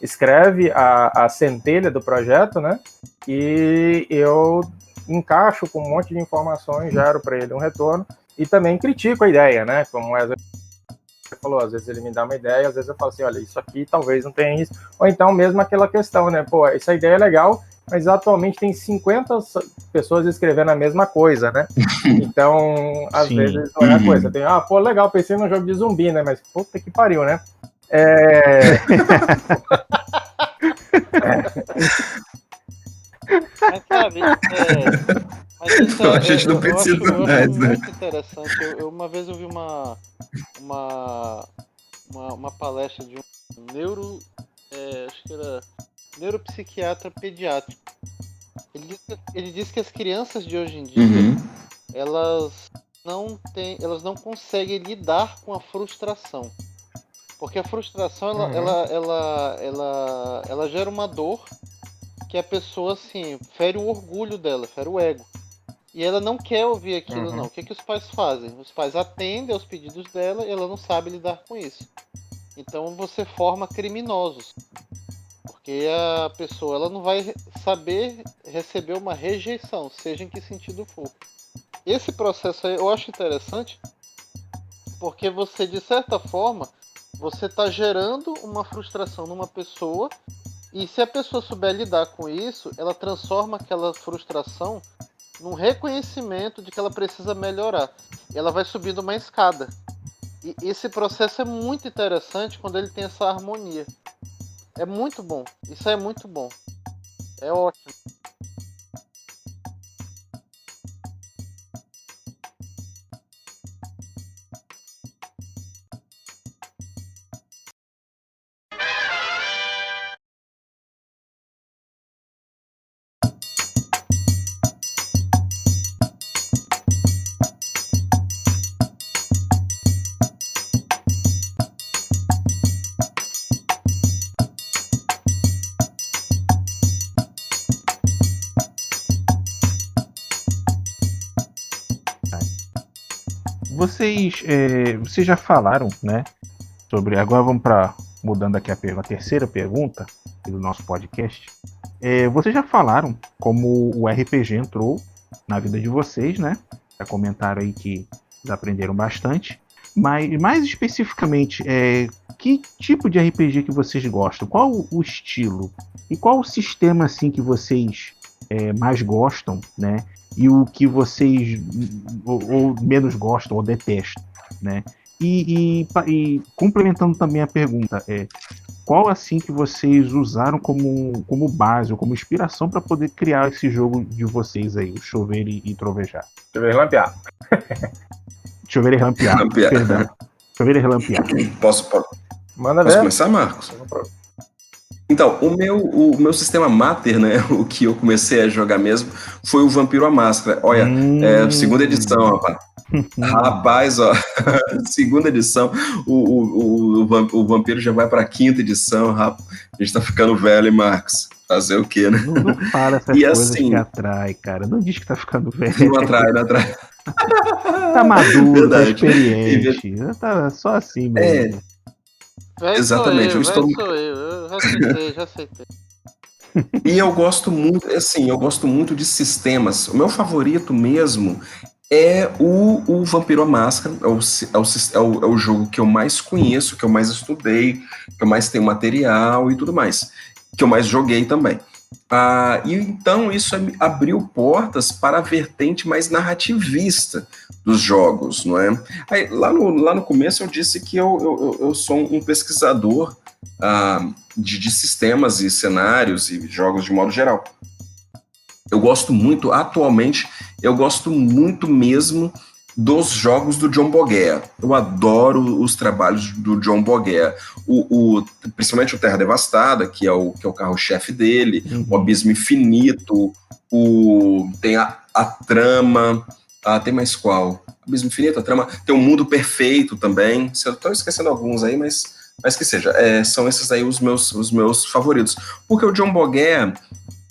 escreve a centelha do projeto, né? E eu encaixo com um monte de informações, gero para ele um retorno e também critico a ideia, né? Como o Wesley falou, às vezes ele me dá uma ideia, às vezes eu falo assim, olha, isso aqui talvez não tenha isso. Ou então mesmo aquela questão, né? Pô, essa ideia é legal, mas atualmente tem 50 pessoas escrevendo a mesma coisa, né? Então, às vezes não é a coisa. Tem, legal, pensei num jogo de zumbi, né? Mas puta que pariu, né? Mas sabe, mas isso a gente não precisa mais, né? Muito interessante. Uma vez eu vi uma palestra de um acho que era neuropsiquiatra pediátrico. Ele disse que as crianças de hoje em dia, elas não conseguem lidar com a frustração. Porque a frustração, ela gera uma dor que a pessoa, assim, fere o orgulho dela, fere o ego. E ela não quer ouvir aquilo, não. O que os pais fazem? Os pais atendem aos pedidos dela e ela não sabe lidar com isso. Então você forma criminosos. Porque a pessoa ela não vai saber receber uma rejeição, seja em que sentido for. Esse processo aí eu acho interessante, porque você, de certa forma, você está gerando uma frustração numa pessoa, e se a pessoa souber lidar com isso, ela transforma aquela frustração num reconhecimento de que ela precisa melhorar. E ela vai subindo uma escada. E esse processo é muito interessante quando ele tem essa harmonia. É muito bom. Isso é muito bom. É ótimo. Vocês já falaram, né? Sobre. Agora vamos para mudando aqui a terceira pergunta do nosso podcast. Vocês já falaram como o RPG entrou na vida de vocês, né? Já comentaram aí que eles aprenderam bastante. Mas mais especificamente, que tipo de RPG que vocês gostam? Qual o estilo? E qual o sistema assim que vocês mais gostam, né? E o que vocês ou menos gostam ou detestam, né? E complementando também a pergunta, qual assim que vocês usaram como base ou como inspiração para poder criar esse jogo de vocês aí, o Chover e Trovejar? Chover e Relampear. Chover e Relampear, perdão. Chover e Relampear. Posso Manda ver. começar, Marcos? Então, o meu sistema Mater, né, o que eu comecei a jogar mesmo, foi o Vampiro à Máscara. Olha, segunda edição, rapaz. Rapaz, ó, segunda edição, o Vampiro já vai pra quinta edição, rapaz. A gente tá ficando velho, hein, Marcos? Fazer o quê, né? Não fala essas E coisas assim, que atrai, cara. Não diz que tá ficando velho. não atrai. Tá maduro, tá Verdade. experiente. Tá só assim mesmo. Velho Exatamente, sou eu estou- eu já aceitei. E eu gosto muito, assim, eu gosto muito de sistemas. O meu favorito mesmo é o Vampiro à Máscara. É o jogo que eu mais conheço, que eu mais estudei, que eu mais tenho material e tudo mais. Que eu mais joguei também. E então isso abriu portas para a vertente mais narrativista dos jogos, não é? Aí, lá no começo eu disse que eu sou um pesquisador de sistemas e cenários e jogos de modo geral. Eu gosto muito, atualmente, eu gosto muito mesmo dos jogos do John Boyega. Eu adoro os trabalhos do John Boyega. Principalmente o Terra Devastada, que é o carro-chefe dele, o Abismo Infinito, tem a Trama, tem mais qual? Abismo Infinito, a Trama, tem o Mundo Perfeito também. Eu estou esquecendo alguns aí, mas que seja. São esses aí os meus favoritos. Porque o John Boyega,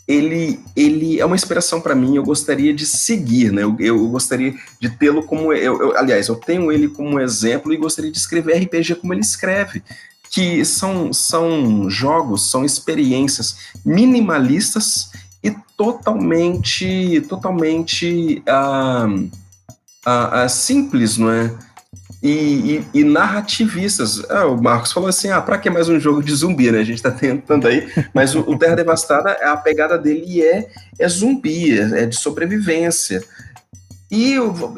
ele é uma inspiração para mim, eu gostaria de seguir, né? Eu gostaria de tê-lo como... Aliás, eu tenho ele como exemplo e gostaria de escrever RPG como ele escreve, que são jogos, são experiências minimalistas e totalmente simples, não é? E narrativistas. O Marcos falou assim, pra que mais um jogo de zumbi, né? A gente tá tentando aí, mas o Terra Devastada, a pegada dele é zumbi, é de sobrevivência. E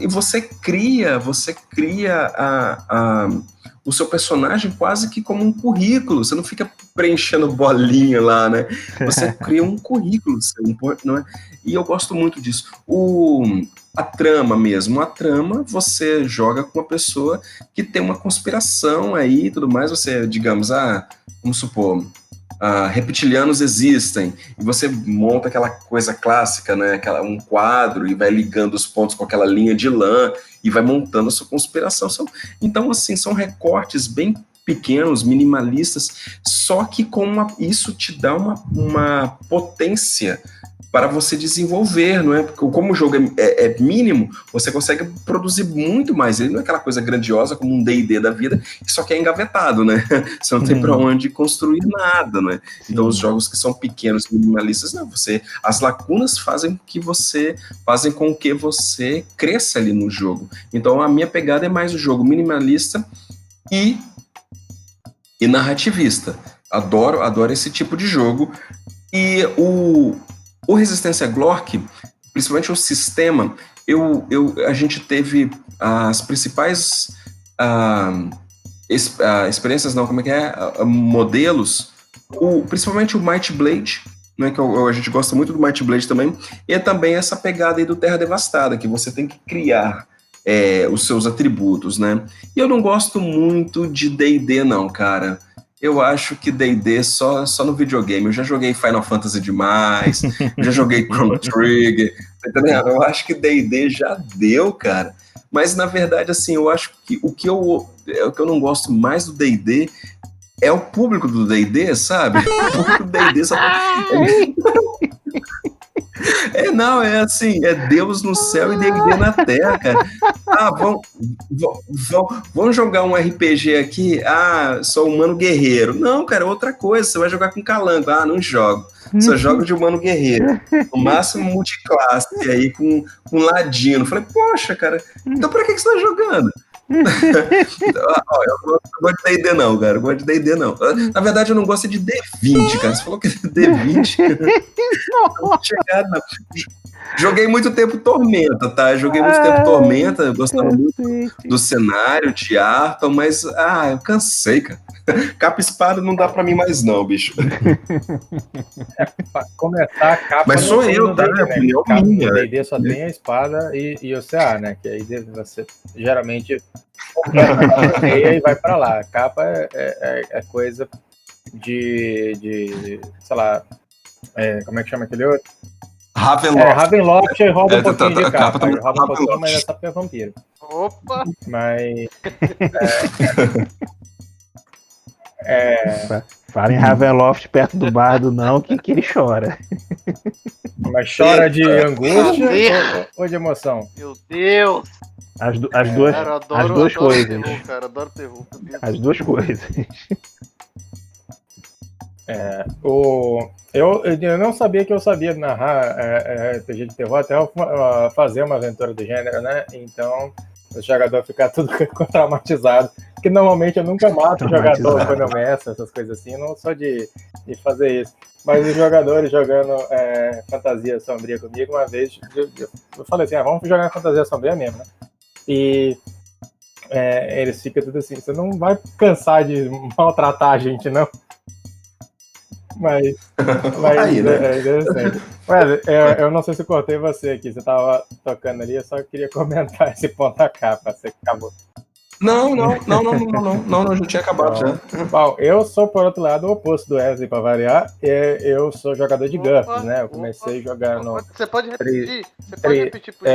você cria o seu personagem quase que como um currículo, você não fica preenchendo bolinha lá, né? Você cria um currículo, não é? E eu gosto muito disso. A trama mesmo, você joga com uma pessoa que tem uma conspiração aí e tudo mais, você, digamos, vamos supor, reptilianos existem, e você monta aquela coisa clássica, né, um quadro, e vai ligando os pontos com aquela linha de lã, e vai montando a sua conspiração. Então, assim, são recortes bem pequenos, minimalistas, só que isso te dá uma potência para você desenvolver, não é? Porque como o jogo é mínimo, você consegue produzir muito mais. Ele não é aquela coisa grandiosa como um D&D da vida, que só que é engavetado, né? Você não tem para onde construir nada, né? Então os jogos que são pequenos, minimalistas, não, as lacunas fazem com que você cresça ali no jogo. Então a minha pegada é mais o jogo minimalista e narrativista. Adoro esse tipo de jogo. E o Resistência Glork, principalmente o sistema, a gente teve as principais experiências, não, como é que é? Modelos, principalmente o Might Blade, né, que a gente gosta muito do Might Blade também, e também essa pegada aí do Terra Devastada, que você tem que criar os seus atributos, né? E eu não gosto muito de D&D, não, cara. Eu acho que D&D só no videogame. Eu já joguei Final Fantasy demais, já joguei Chrono Trigger, tá entendendo? Eu acho que D&D já deu, cara. Mas, na verdade, assim, eu acho que o que eu não gosto mais do D&D é o público do D&D, sabe? O público do D&D só... É assim, é Deus no céu e D&D na terra, cara. Vamos jogar um RPG aqui? Sou humano guerreiro. Não, cara, outra coisa, você vai jogar com calango. Não jogo. Só jogo de humano guerreiro. No máximo multiclasse aí com ladino. Falei, poxa, cara, então pra que você tá jogando? Eu não gosto de D&D não, cara. Eu gosto de D&D não. Na verdade, eu não gosto de D20, cara. Você falou que D20... não chegar, não. Joguei muito tempo Tormenta, tá? Joguei muito tempo Tormenta, gostando muito do cenário, de Arton, mas eu cansei, cara. Capa e espada não dá pra mim mais não, bicho. Pra começar a capa. Mas sou eu, tá? Né? Opinião Capa minha. no D&D só tem a espada e o CA, né? Que aí você geralmente e vai pra lá. A capa é coisa de sei lá, como é que chama aquele outro? Ravenloft. Ravenloft rouba um pouquinho de capa. Tá Rouba um pouquinho, mas essa é vampiro. Opa! Mas... Fala em Ravenloft perto do bardo, não, que ele chora. Mas chora de angústia ou de emoção? Meu Deus! As duas coisas. Terror, cara, adoro terror. As duas coisas. Eu não sabia que eu sabia narrar RPG de terror até eu fazer uma aventura do gênero, né? Então, o jogador fica tudo traumatizado. Porque normalmente eu nunca mato o jogador quando eu mestro, essas coisas assim. Eu não sou de fazer isso. Mas os jogadores jogando fantasia sombria comigo, uma vez eu falei assim, vamos jogar fantasia sombria mesmo, né? E eles ficam tudo assim, você não vai cansar de maltratar a gente, não. Mas aí, né? Eu não sei se eu cortei você aqui, você estava tocando ali, eu só queria comentar esse ponto da capa, você acabou. Não, já tinha acabado já. Bom, eu sou, por outro lado, o oposto do Wesley, para variar, eu sou jogador de GURPS, né? Eu comecei jogando no... Você pode repetir? Você pode repetir por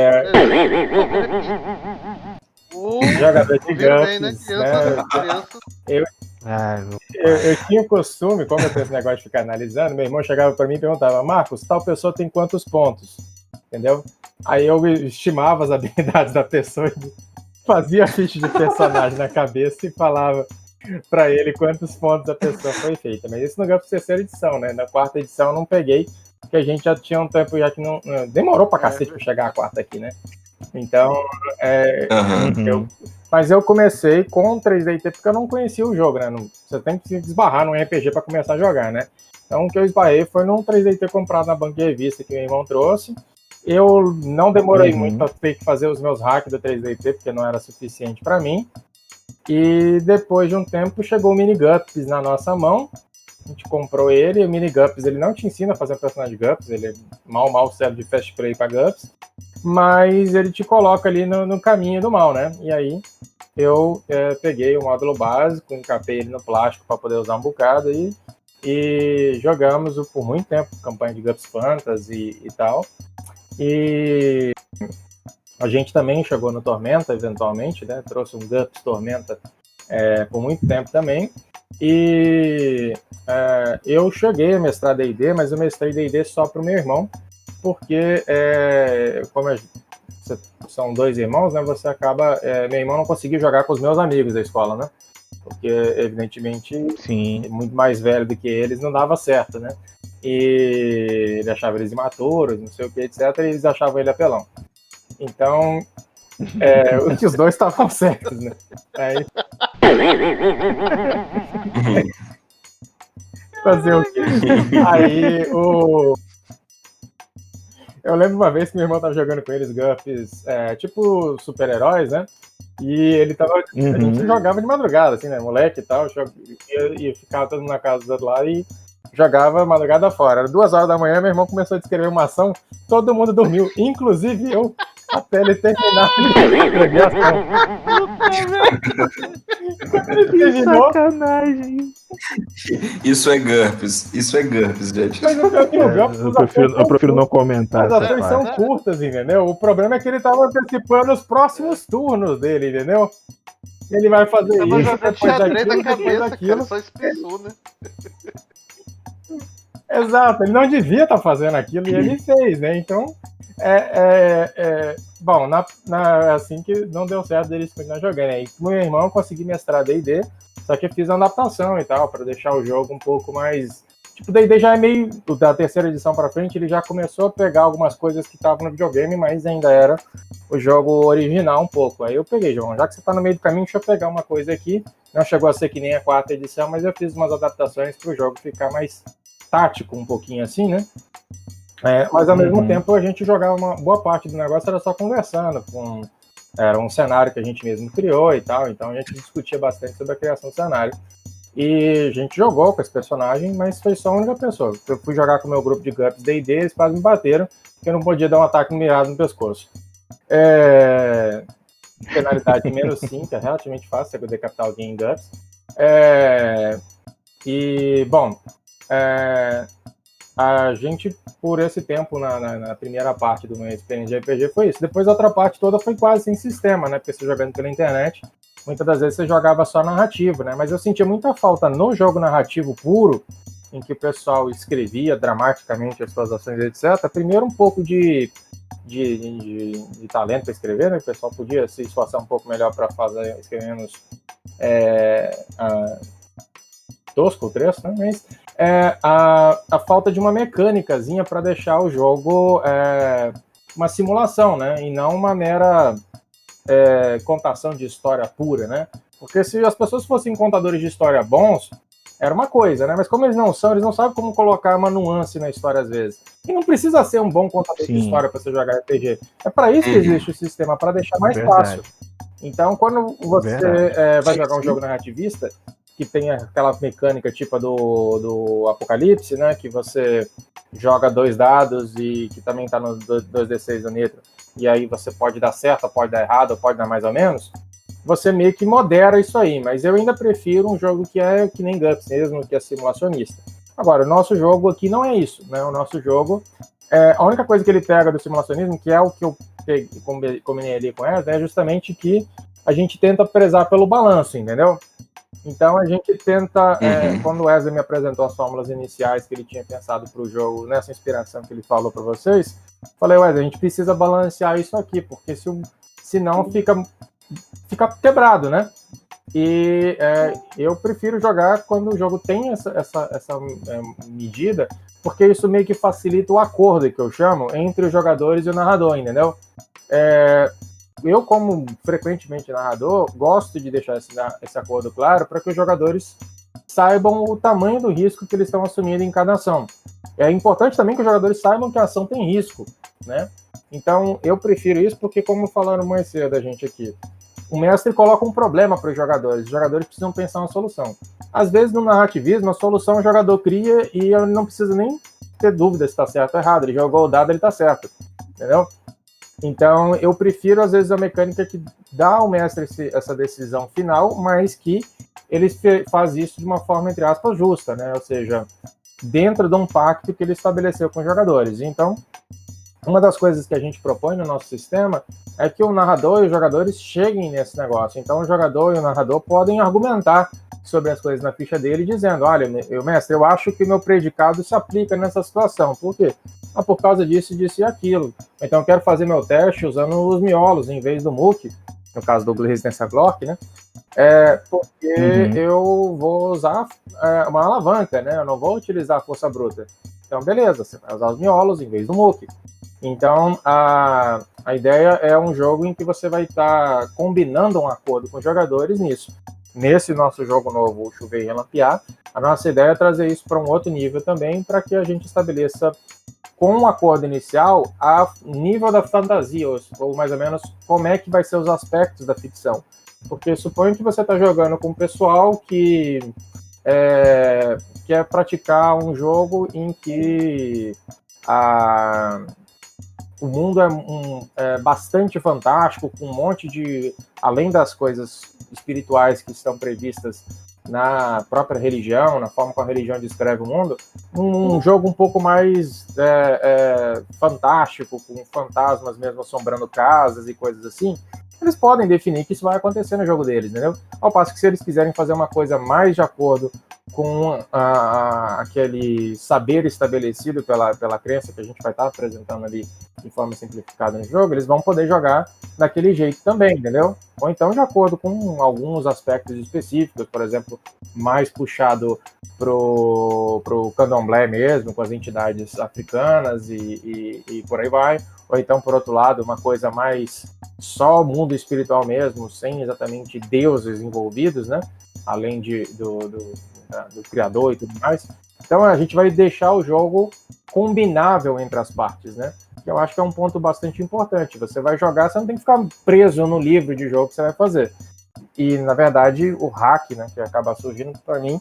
jogador de GURPS, né? Eu tinha o costume, como eu tenho esse negócio de ficar analisando, meu irmão chegava para mim e perguntava, Marcos, tal pessoa tem quantos pontos? Entendeu? Aí eu estimava as habilidades da pessoa, fazia ficha de personagem na cabeça e falava para ele quantos pontos a pessoa foi feita. Mas isso no GURPS terceira edição, né? Na quarta edição eu não peguei, porque a gente já tinha um tempo já que não demorou pra cacete pra chegar a quarta aqui, né? Então, mas eu comecei com 3DT porque eu não conhecia o jogo, né? Você tem que se esbarrar num RPG para começar a jogar, né? Então, o que eu esbarrei foi num 3DT comprado na banca de revista que meu irmão trouxe. Eu não demorei muito para ter que fazer os meus hacks do 3DT, porque não era suficiente para mim. E depois de um tempo chegou o Mini GURPS na nossa mão. A gente comprou ele, e o Mini GURPS ele não te ensina a fazer um personagem de GURPS, ele mal serve de fast play para GURPS, mas ele te coloca ali no caminho do mal, né? E aí eu peguei o módulo básico, encapei ele no plástico para poder usar um bocado e jogamos por muito tempo campanha de GURPS Fantasy e tal. E a gente também chegou no Tormenta, eventualmente, né? Trouxe um GURPS Tormenta por muito tempo também. E eu cheguei a mestrar D&D, mas eu mestrei D&D só para o meu irmão, porque como são dois irmãos, né? Você acaba... meu irmão não conseguiu jogar com os meus amigos da escola, né? Porque, evidentemente, muito mais velho do que eles, não dava certo, né? E ele achava eles imaturos, não sei o que, etc. E eles achavam ele apelão. Então, os dois estavam certos, né? Aí... fazer o quê? Aí, eu lembro uma vez que meu irmão tava jogando com eles GURPS, tipo super-heróis, né? E ele tava... A gente jogava de madrugada, assim, né? Moleque e tal. E ficava todo mundo na casa do outro lado e jogava madrugada fora. Era 2 horas da manhã, meu irmão começou a descrever uma ação, todo mundo dormiu, inclusive eu, até ele terminar de escrever a ação. Que sacanagem. Isso é GURPS, gente. Mas eu prefiro não comentar. As ações são curtas, entendeu? O problema é que ele tava antecipando os próximos turnos dele, entendeu? Ele vai fazer isso, depois daquilo. Só espessou, né? Exato, ele não devia estar fazendo aquilo e ele fez, né? Então, bom, assim que não deu certo deles continuar jogando. Aí, com meu irmão, eu consegui mestrar D&D, só que eu fiz uma adaptação e tal, para deixar o jogo um pouco mais Tipo, o D&D já é meio, da terceira edição para frente, ele já começou a pegar algumas coisas que estavam no videogame, mas ainda era o jogo original um pouco. Aí eu peguei, João, já que você tá no meio do caminho, deixa eu pegar uma coisa aqui. Não chegou a ser que nem a quarta edição, mas eu fiz umas adaptações para o jogo ficar mais tático um pouquinho assim, né? Mas ao mesmo tempo a gente jogava uma boa parte do negócio, era só conversando, era um cenário que a gente mesmo criou e tal, então a gente discutia bastante sobre a criação do cenário. E a gente jogou com esse personagem, mas foi só a única pessoa. Eu fui jogar com o meu grupo de GURPS D&D, eles quase me bateram, porque eu não podia dar um ataque mirado no pescoço. Penalidade menos 5, é relativamente fácil você decapitar alguém em GURPS. Bom, a gente, por esse tempo, na primeira parte do meu experiência de RPG, foi isso. Depois a outra parte toda foi quase sem sistema, né? Porque você jogando pela internet, muitas das vezes você jogava só narrativo, né? Mas eu sentia muita falta no jogo narrativo puro, em que o pessoal escrevia dramaticamente as suas ações, etc. Primeiro, um pouco de talento para escrever, né? O pessoal podia se esforçar um pouco melhor para escrever menos tosco o trecho, né? Mas a falta de uma mecânicazinha para deixar o jogo uma simulação, né? E não uma mera contação de história pura, né? Porque se as pessoas fossem contadores de história bons, era uma coisa, né? Mas como eles não são, eles não sabem como colocar uma nuance na história às vezes. E não precisa ser um bom contador de história para você jogar RPG. É para isso que existe o sistema, para deixar mais fácil. Então, quando você vai jogar um jogo narrativista, que tem aquela mecânica tipo do Apocalipse, né? Que você joga 2 dados e que também está no 2d6 do Nitro, e aí você pode dar certo, pode dar errado, pode dar mais ou menos, você meio que modera isso aí, mas eu ainda prefiro um jogo que é que nem GURPS mesmo, que é simulacionista. Agora, o nosso jogo aqui não é isso, né? O nosso jogo, a única coisa que ele pega do simulacionismo, que é o que eu combinei ali com ela, é justamente que a gente tenta prezar pelo balanço, entendeu? Então a gente tenta, quando o Wesley me apresentou as fórmulas iniciais que ele tinha pensado para o jogo, nessa inspiração que ele falou para vocês, falei, Wesley, a gente precisa balancear isso aqui, porque senão fica quebrado, né? E eu prefiro jogar quando o jogo tem essa medida, porque isso meio que facilita o acordo, que eu chamo, entre os jogadores e o narrador, entendeu? Eu, como frequentemente narrador, gosto de deixar esse acordo claro para que os jogadores saibam o tamanho do risco que eles estão assumindo em cada ação. É importante também que os jogadores saibam que a ação tem risco, né? Então, eu prefiro isso porque, como falaram mais cedo a gente aqui, o mestre coloca um problema para os jogadores precisam pensar uma solução. Às vezes, no narrativismo, a solução o jogador cria e ele não precisa nem ter dúvida se está certo ou errado. Ele jogou o dado, ele está certo, entendeu? Então, eu prefiro, às vezes, a mecânica que dá ao mestre essa decisão final, mas que ele faz isso de uma forma, entre aspas, justa, né? Ou seja, dentro de um pacto que ele estabeleceu com os jogadores. Então, uma das coisas que a gente propõe no nosso sistema é que o narrador e os jogadores cheguem nesse negócio. Então, o jogador e o narrador podem argumentar sobre as coisas na ficha dele, dizendo, olha, mestre, eu acho que o meu predicado se aplica nessa situação. Por quê? Por causa disso e aquilo. Então, eu quero fazer meu teste usando os miolos em vez do Mook, no caso do Resistência Glock, né? Porque eu vou usar uma alavanca, né? Eu não vou utilizar a força bruta. Então, beleza, você vai usar os miolos em vez do Mook. Então, a ideia é um jogo em que você vai estar combinando um acordo com os jogadores nisso. Nesse nosso jogo novo, o Chover e Relampear, a nossa ideia é trazer isso para um outro nível também, para que a gente estabeleça com o acordo inicial a nível da fantasia, ou mais ou menos como é que vai ser os aspectos da ficção. Porque suponho que você está jogando com um pessoal que quer praticar um jogo em que o mundo é bastante fantástico, com um monte de, além das coisas espirituais que estão previstas na própria religião, na forma como a religião descreve o mundo, um jogo um pouco mais fantástico, com fantasmas mesmo assombrando casas e coisas assim. Eles podem definir que isso vai acontecer no jogo deles, entendeu? Ao passo que se eles quiserem fazer uma coisa mais de acordo com aquele saber estabelecido pela crença que a gente vai estar apresentando ali de forma simplificada no jogo, eles vão poder jogar daquele jeito também, entendeu? Ou então de acordo com alguns aspectos específicos, por exemplo, mais puxado pro candomblé mesmo, com as entidades africanas e por aí vai. Ou então, por outro lado, uma coisa mais só mundo espiritual mesmo, sem exatamente deuses envolvidos, né? Além do criador e tudo mais. Então a gente vai deixar o jogo combinável entre as partes, né? Que eu acho que é um ponto bastante importante. Você vai jogar, você não tem que ficar preso no livro de jogo que você vai fazer. E, na verdade, o hack, né, que acaba surgindo para mim,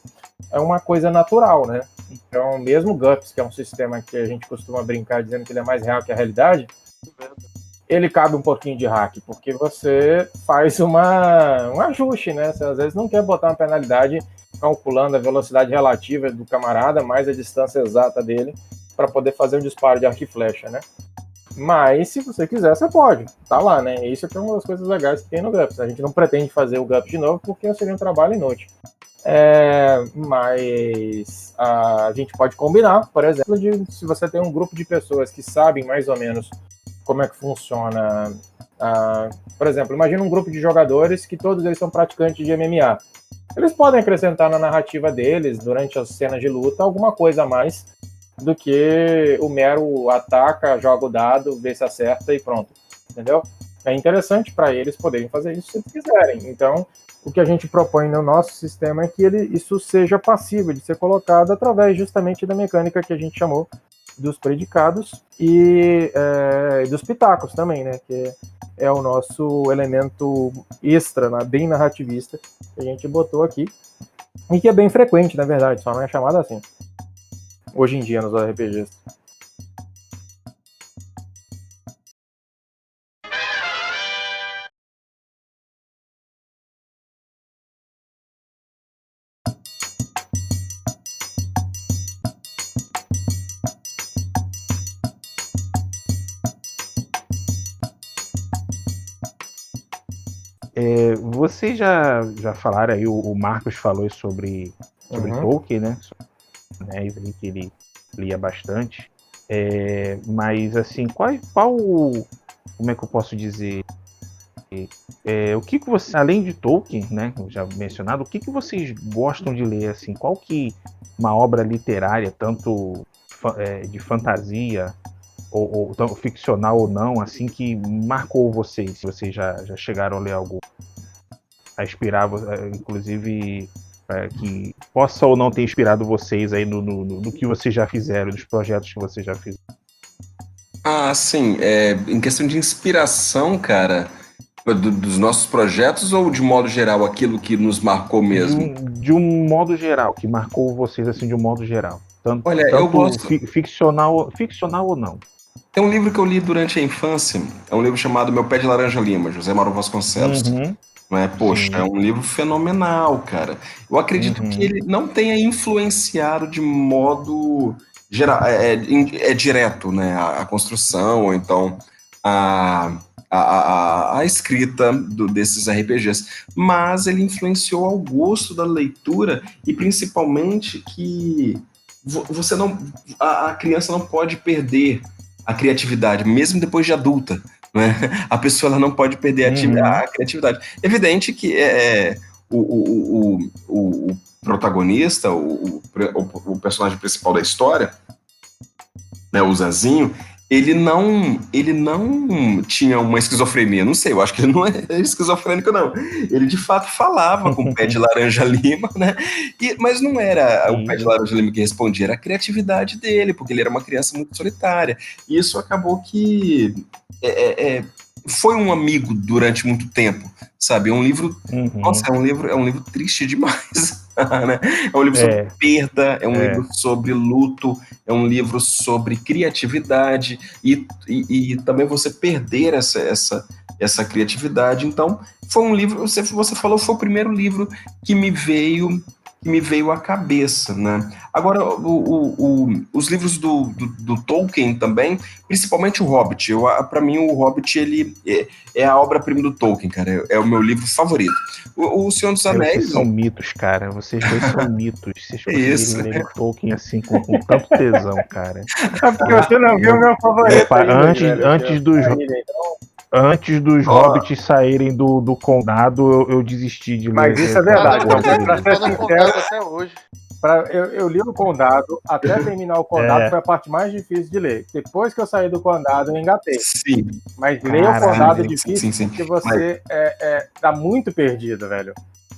é uma coisa natural, né? Então, mesmo o GURPS, que é um sistema que a gente costuma brincar dizendo que ele é mais real que a realidade, ele cabe um pouquinho de hack, porque você faz um ajuste, né? Você às vezes não quer botar uma penalidade calculando a velocidade relativa do camarada, mais a distância exata dele, para poder fazer um disparo de arco e flecha, né? Mas, se você quiser, você pode. Tá lá, né? Isso aqui é uma das coisas legais que tem no GURPS. A gente não pretende fazer o GURPS de novo, porque seria um trabalho inútil. Mas a gente pode combinar, por exemplo, se você tem um grupo de pessoas que sabem mais ou menos como é que funciona. Por exemplo, imagina um grupo de jogadores que todos eles são praticantes de MMA. Eles podem acrescentar na narrativa deles, durante as cenas de luta, alguma coisa a mais do que o mero ataca, joga o dado, vê se acerta e pronto, entendeu? É interessante para eles poderem fazer isso se eles quiserem. Então, o que a gente propõe no nosso sistema é que isso seja passível de ser colocado através justamente da mecânica que a gente chamou dos predicados e dos pitacos também, né? Que é o nosso elemento extra, bem narrativista, que a gente botou aqui, e que é bem frequente, na verdade, só não é chamado assim hoje em dia nos RPGs. Vocês já falaram aí, o Marcos falou sobre Tolkien, né? Eu vi que ele lia bastante. Mas assim, como é que eu posso dizer? O que você, além de Tolkien, né, já mencionado, o que vocês gostam de ler, assim? Qual que uma obra literária, tanto de fantasia ou tão ficcional ou não, assim, que marcou vocês? Se vocês já chegaram a ler algo a inspirar, inclusive, que possa ou não ter inspirado vocês aí no que vocês já fizeram, nos projetos que vocês já fizeram? Sim. Em questão de inspiração, cara, dos nossos projetos ou de modo geral aquilo que nos marcou mesmo? De um modo geral, que marcou vocês assim de um modo geral. Olha, eu gosto. Ficcional ou não? Tem um livro que eu li durante a infância, é um livro chamado Meu Pé de Laranja Lima, José Mauro Vasconcelos. Não é? Poxa, é um livro fenomenal, cara. Eu acredito que ele não tenha influenciado de modo geral, direto, né? A construção, ou então a escrita desses RPGs, mas ele influenciou ao gosto da leitura e principalmente que a criança não pode perder a criatividade, mesmo depois de adulta, né? A pessoa ela não pode perder a criatividade. Evidente que o protagonista, o personagem principal da história, né, o Zazinho, ele não tinha uma esquizofrenia, não sei, eu acho que ele não é esquizofrênico, não. Ele, de fato, falava com o Pé de Laranja Lima, né? Mas não era o Pé de Laranja Lima que respondia, era a criatividade dele, porque ele era uma criança muito solitária. E isso acabou que foi um amigo durante muito tempo, sabe? É um livro, nossa, é um livro triste demais. Né? É um livro sobre perda, é um livro sobre luto, é um livro sobre criatividade e também você perder essa criatividade. Então, foi um livro, você falou, foi o primeiro livro que me veio que me veio à cabeça, né? Agora, os livros do Tolkien também, principalmente o Hobbit. Para mim, o Hobbit ele é a obra-prima do Tolkien, cara. É o meu livro favorito. O Senhor dos Anéis... Vocês são mitos, cara. Vocês dois são mitos. Vocês Isso. conseguirem ler o Tolkien assim com tanto tesão, cara. É porque você não viu o meu favorito ainda, Antes dos hobbits saírem do condado, eu desisti de ler. Mas isso é verdade. Pra ser sincero, até hoje. Eu li o Condado, até terminar o Condado foi a parte mais difícil de ler. Depois que eu saí do Condado, eu engatei. Sim. Mas ler o Condado é difícil sim. porque você tá muito perdido, velho.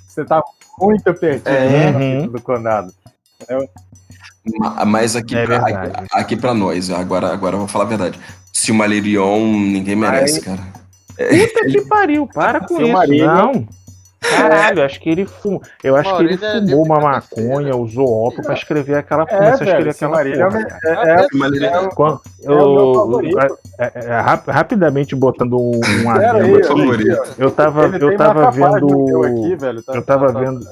Você tá muito perdido no Condado. Entendeu? Mas aqui pra nós, agora eu vou falar a verdade. Silmarillion, ninguém merece, cara. Puta que pariu, para com isso, não. Caralho, acho que ele fumou. Eu acho que ele fumou uma maconha, usou ópio pra escrever aquela porra. Rapidamente botando um adendo aqui. Eu tava vendo.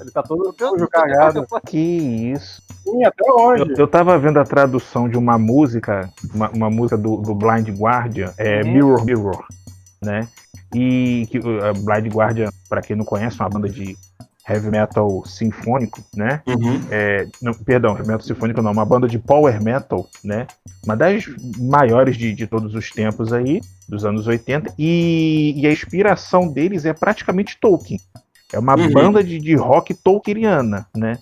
Ele tá todo cagado. Que isso? Sim, até hoje. Eu tava vendo a tradução de uma música, uma música do Blind Guardian, Mirror Mirror, né? E que Blind Guardian, para quem não conhece, é uma banda de heavy metal sinfônico, né? Heavy metal sinfônico não, uma banda de power metal, né? Uma das maiores de todos os tempos aí, dos anos 80, e a inspiração deles é praticamente Tolkien. É uma banda de rock tolkieniana, né?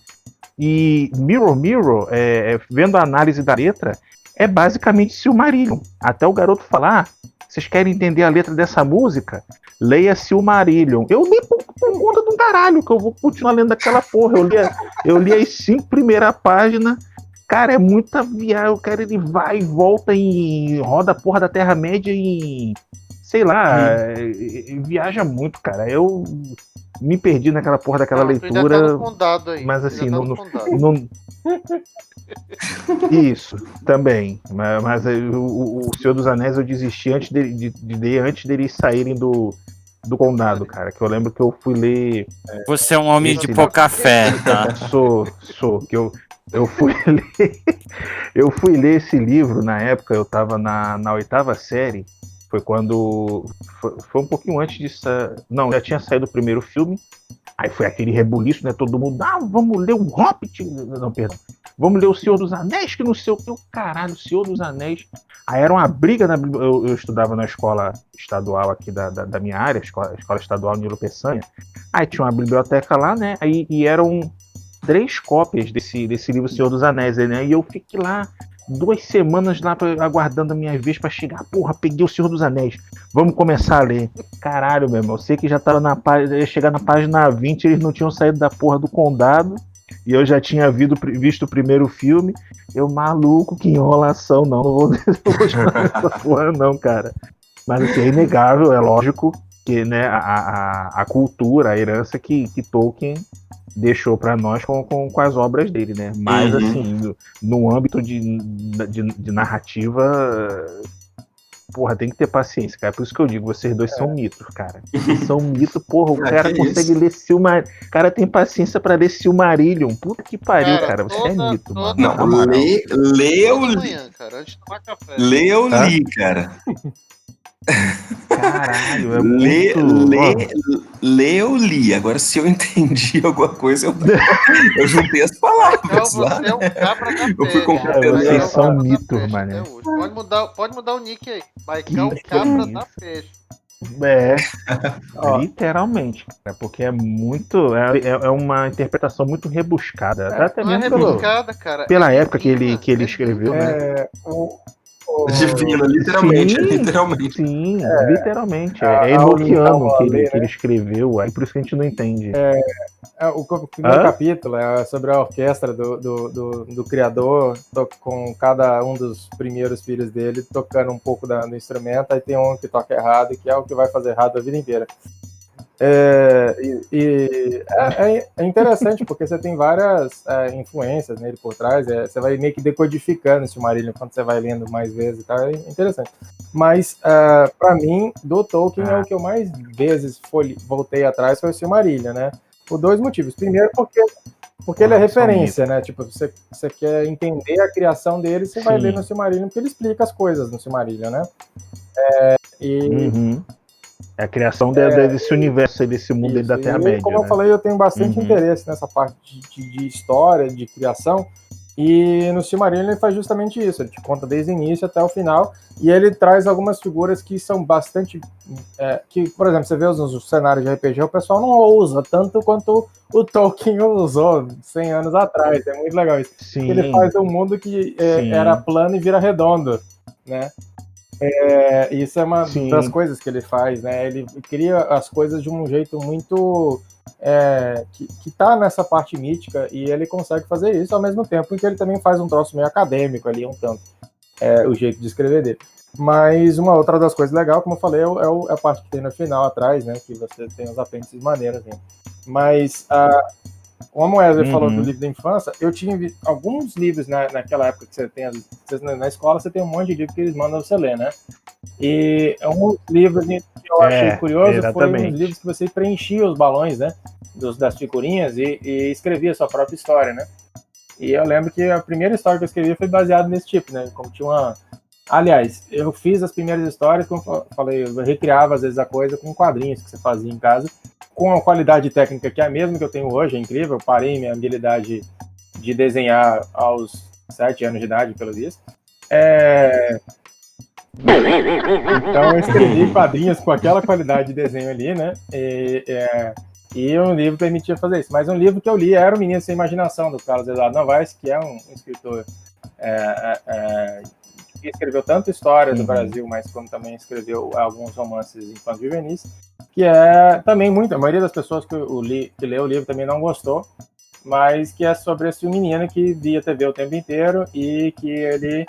E Mirror Mirror, vendo a análise da letra, é basicamente Silmarillion. Até o garoto falar, vocês querem entender a letra dessa música? Leia Silmarillion. Eu li por conta do caralho, que eu vou continuar lendo aquela porra. Eu li as 5 primeiras páginas. Cara, é muita viagem. O cara ele vai e volta e roda a porra da Terra-média e... sei lá, viaja muito, cara. Eu me perdi naquela porra daquela leitura. Ainda tá no condado aí. Mas assim, não... Isso, também. Mas o Senhor dos Anéis eu desisti antes antes deles saírem do condado, cara. Que eu lembro que eu fui ler. Você é um homem de pouca fé, tá? Sou. Que eu fui ler. Eu fui ler esse livro na época, eu tava na 8ª série. Foi quando. Foi um pouquinho antes disso. Não, já tinha saído o primeiro filme. Aí foi aquele rebuliço, né? Todo mundo, vamos ler o Hobbit. Não, perdão. Vamos ler o Senhor dos Anéis, que não sei o que. Caralho, o Senhor dos Anéis. Aí era uma briga. Eu estudava na escola estadual aqui da minha área, escola estadual Nilo Peçanha. Aí tinha uma biblioteca lá, né? E eram 3 cópias desse livro Senhor dos Anéis, né? E eu fiquei lá 2 semanas lá aguardando a minha vez pra chegar. Porra, peguei o Senhor dos Anéis. Vamos começar a ler. Caralho, meu irmão. Eu sei que já tava ia chegar na página 20, eles não tinham saído da porra do condado. E eu já tinha visto o primeiro filme. Eu, maluco, que enrolação. Não vou jogar essa porra não, cara. Mas assim, é inegável, é lógico que, né, a cultura, a herança que Tolkien deixou para nós com as obras dele, né? Mas assim, no âmbito de narrativa, porra, tem que ter paciência, cara. Por isso que eu digo, vocês dois são mitos, cara. Vocês são mitos, porra. O cara consegue ler Silmarillion. O cara tem paciência para ler Silmarillion. Puta que pariu, cara. Você é mito, mano. Não, lê eu li. Lê eu li, cara. Caralho, é muito... Lê eu li. Agora, se eu entendi alguma coisa, eu juntei as palavras lá. Você é um cabra da Eu fui completando. Vocês são mitos, mano. Pode mudar o nick aí. Baikal Cabra da Peixe. Literalmente, cara, porque é muito. É uma interpretação muito rebuscada. Até não mesmo é rebuscada, cara. pela época que ele escreveu, né? Divino, literalmente. Sim, literalmente. É enoquiano que ele escreveu, aí por isso que a gente não entende. O primeiro capítulo é sobre a orquestra do criador, com cada um dos primeiros filhos dele tocando um pouco do instrumento, aí tem um que toca errado, que é o que vai fazer errado a vida inteira. É interessante porque você tem várias influências nele por trás, você vai meio que decodificando esse Silmarillion quando você vai lendo mais vezes e tal, é interessante. Mas para mim, do Tolkien é o que eu mais vezes voltei atrás foi o Silmarillion, né? Por 2 motivos. Primeiro porque porque ele é referência, né? Tipo, você quer entender a criação dele, você vai ler no Silmarillion, porque ele explica as coisas no Silmarillion, né? É a criação desse universo, desse mundo da Terra-média. Como eu falei, eu tenho bastante interesse nessa parte de história, de criação. E no Silmarillion ele faz justamente isso, ele te conta desde o início até o final, e ele traz algumas figuras que são bastante... que, por exemplo, você vê nos cenários de RPG, o pessoal não ousa tanto quanto o Tolkien usou 100 anos atrás, é muito legal isso. Sim. Ele faz um mundo que era plano e vira redondo, né? Isso é uma das coisas que ele faz, né? Ele cria as coisas de um jeito muito... que tá nessa parte mítica, e ele consegue fazer isso ao mesmo tempo em que ele também faz um troço meio acadêmico ali, um tanto, o jeito de escrever dele. Mas uma outra das coisas legais, como eu falei, é a parte que tem no final atrás, né, que você tem os apêndices maneiros, né? Mas como o Wesley falou do livro da infância, eu tinha visto alguns livros naquela época que você tem na escola, você tem um monte de livro que eles mandam você ler, né? E um livro que eu achei curioso foi um livros que você preenchia os balões, né, das figurinhas e escrevia a sua própria história, né? E eu lembro que a primeira história que eu escrevi foi baseada nesse tipo, né? Como tinha uma... Aliás, eu fiz as primeiras histórias, como eu falei, eu recriava às vezes a coisa com quadrinhos que você fazia em casa, com a qualidade técnica que é a mesma que eu tenho hoje, é incrível. Eu parei minha habilidade de desenhar aos 7 anos de idade, pelo visto. Então eu escrevi quadrinhos com aquela qualidade de desenho ali, né? E um livro permitia fazer isso. Mas um livro que eu li era O Menino Sem Imaginação, do Carlos Eduardo Novaes, que é um escritor que escreveu tanto história do Brasil, mas como também escreveu alguns romances infantis juvenis, que é também a maioria das pessoas que leu o livro também não gostou, mas que é sobre esse menino que via TV o tempo inteiro e que ele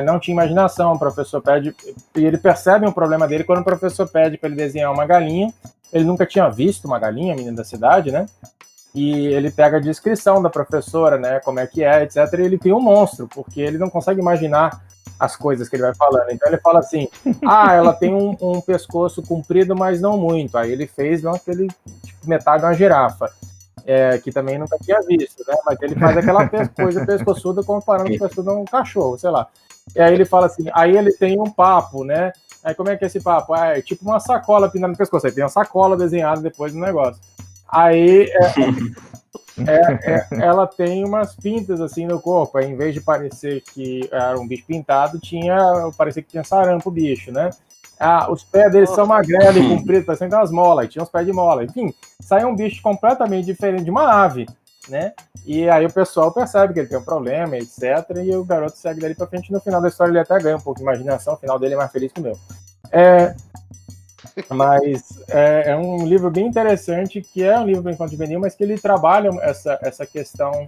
não tinha imaginação. O professor pede, e ele percebe um problema dele quando o professor pede para ele desenhar uma galinha. Ele nunca tinha visto uma galinha, menino da cidade, né? E ele pega a descrição da professora, né? Como é que é, etc. E ele cria um monstro, porque ele não consegue imaginar as coisas que ele vai falando. Então ele fala assim, ela tem um pescoço comprido, mas não muito. Aí ele fez aquele tipo, metade de uma girafa, que também nunca tinha visto, né? Mas ele faz aquela coisa pescoçuda comparando com o pescoço de um cachorro, sei lá. E aí ele fala assim, aí ele tem um papo, né? Aí como é que é esse papo? É tipo uma sacola pendurada no pescoço. Aí tem uma sacola desenhada depois do negócio. Aí ela tem umas pintas assim no corpo. Aí, em vez de parecer que era um bicho pintado, parecia que tinha sarampo o bicho, né? Os pés deles são magrelos e compridos, parecendo umas molas. Tinha uns pés de mola. Enfim, sai um bicho completamente diferente de uma ave, né? E aí o pessoal percebe que ele tem um problema, etc. E o garoto segue dali pra frente. No final da história ele até ganha um pouco de imaginação. O final dele é mais feliz que o meu. Mas é um livro bem interessante, que é um livro do infanto juvenil, mas que ele trabalha essa questão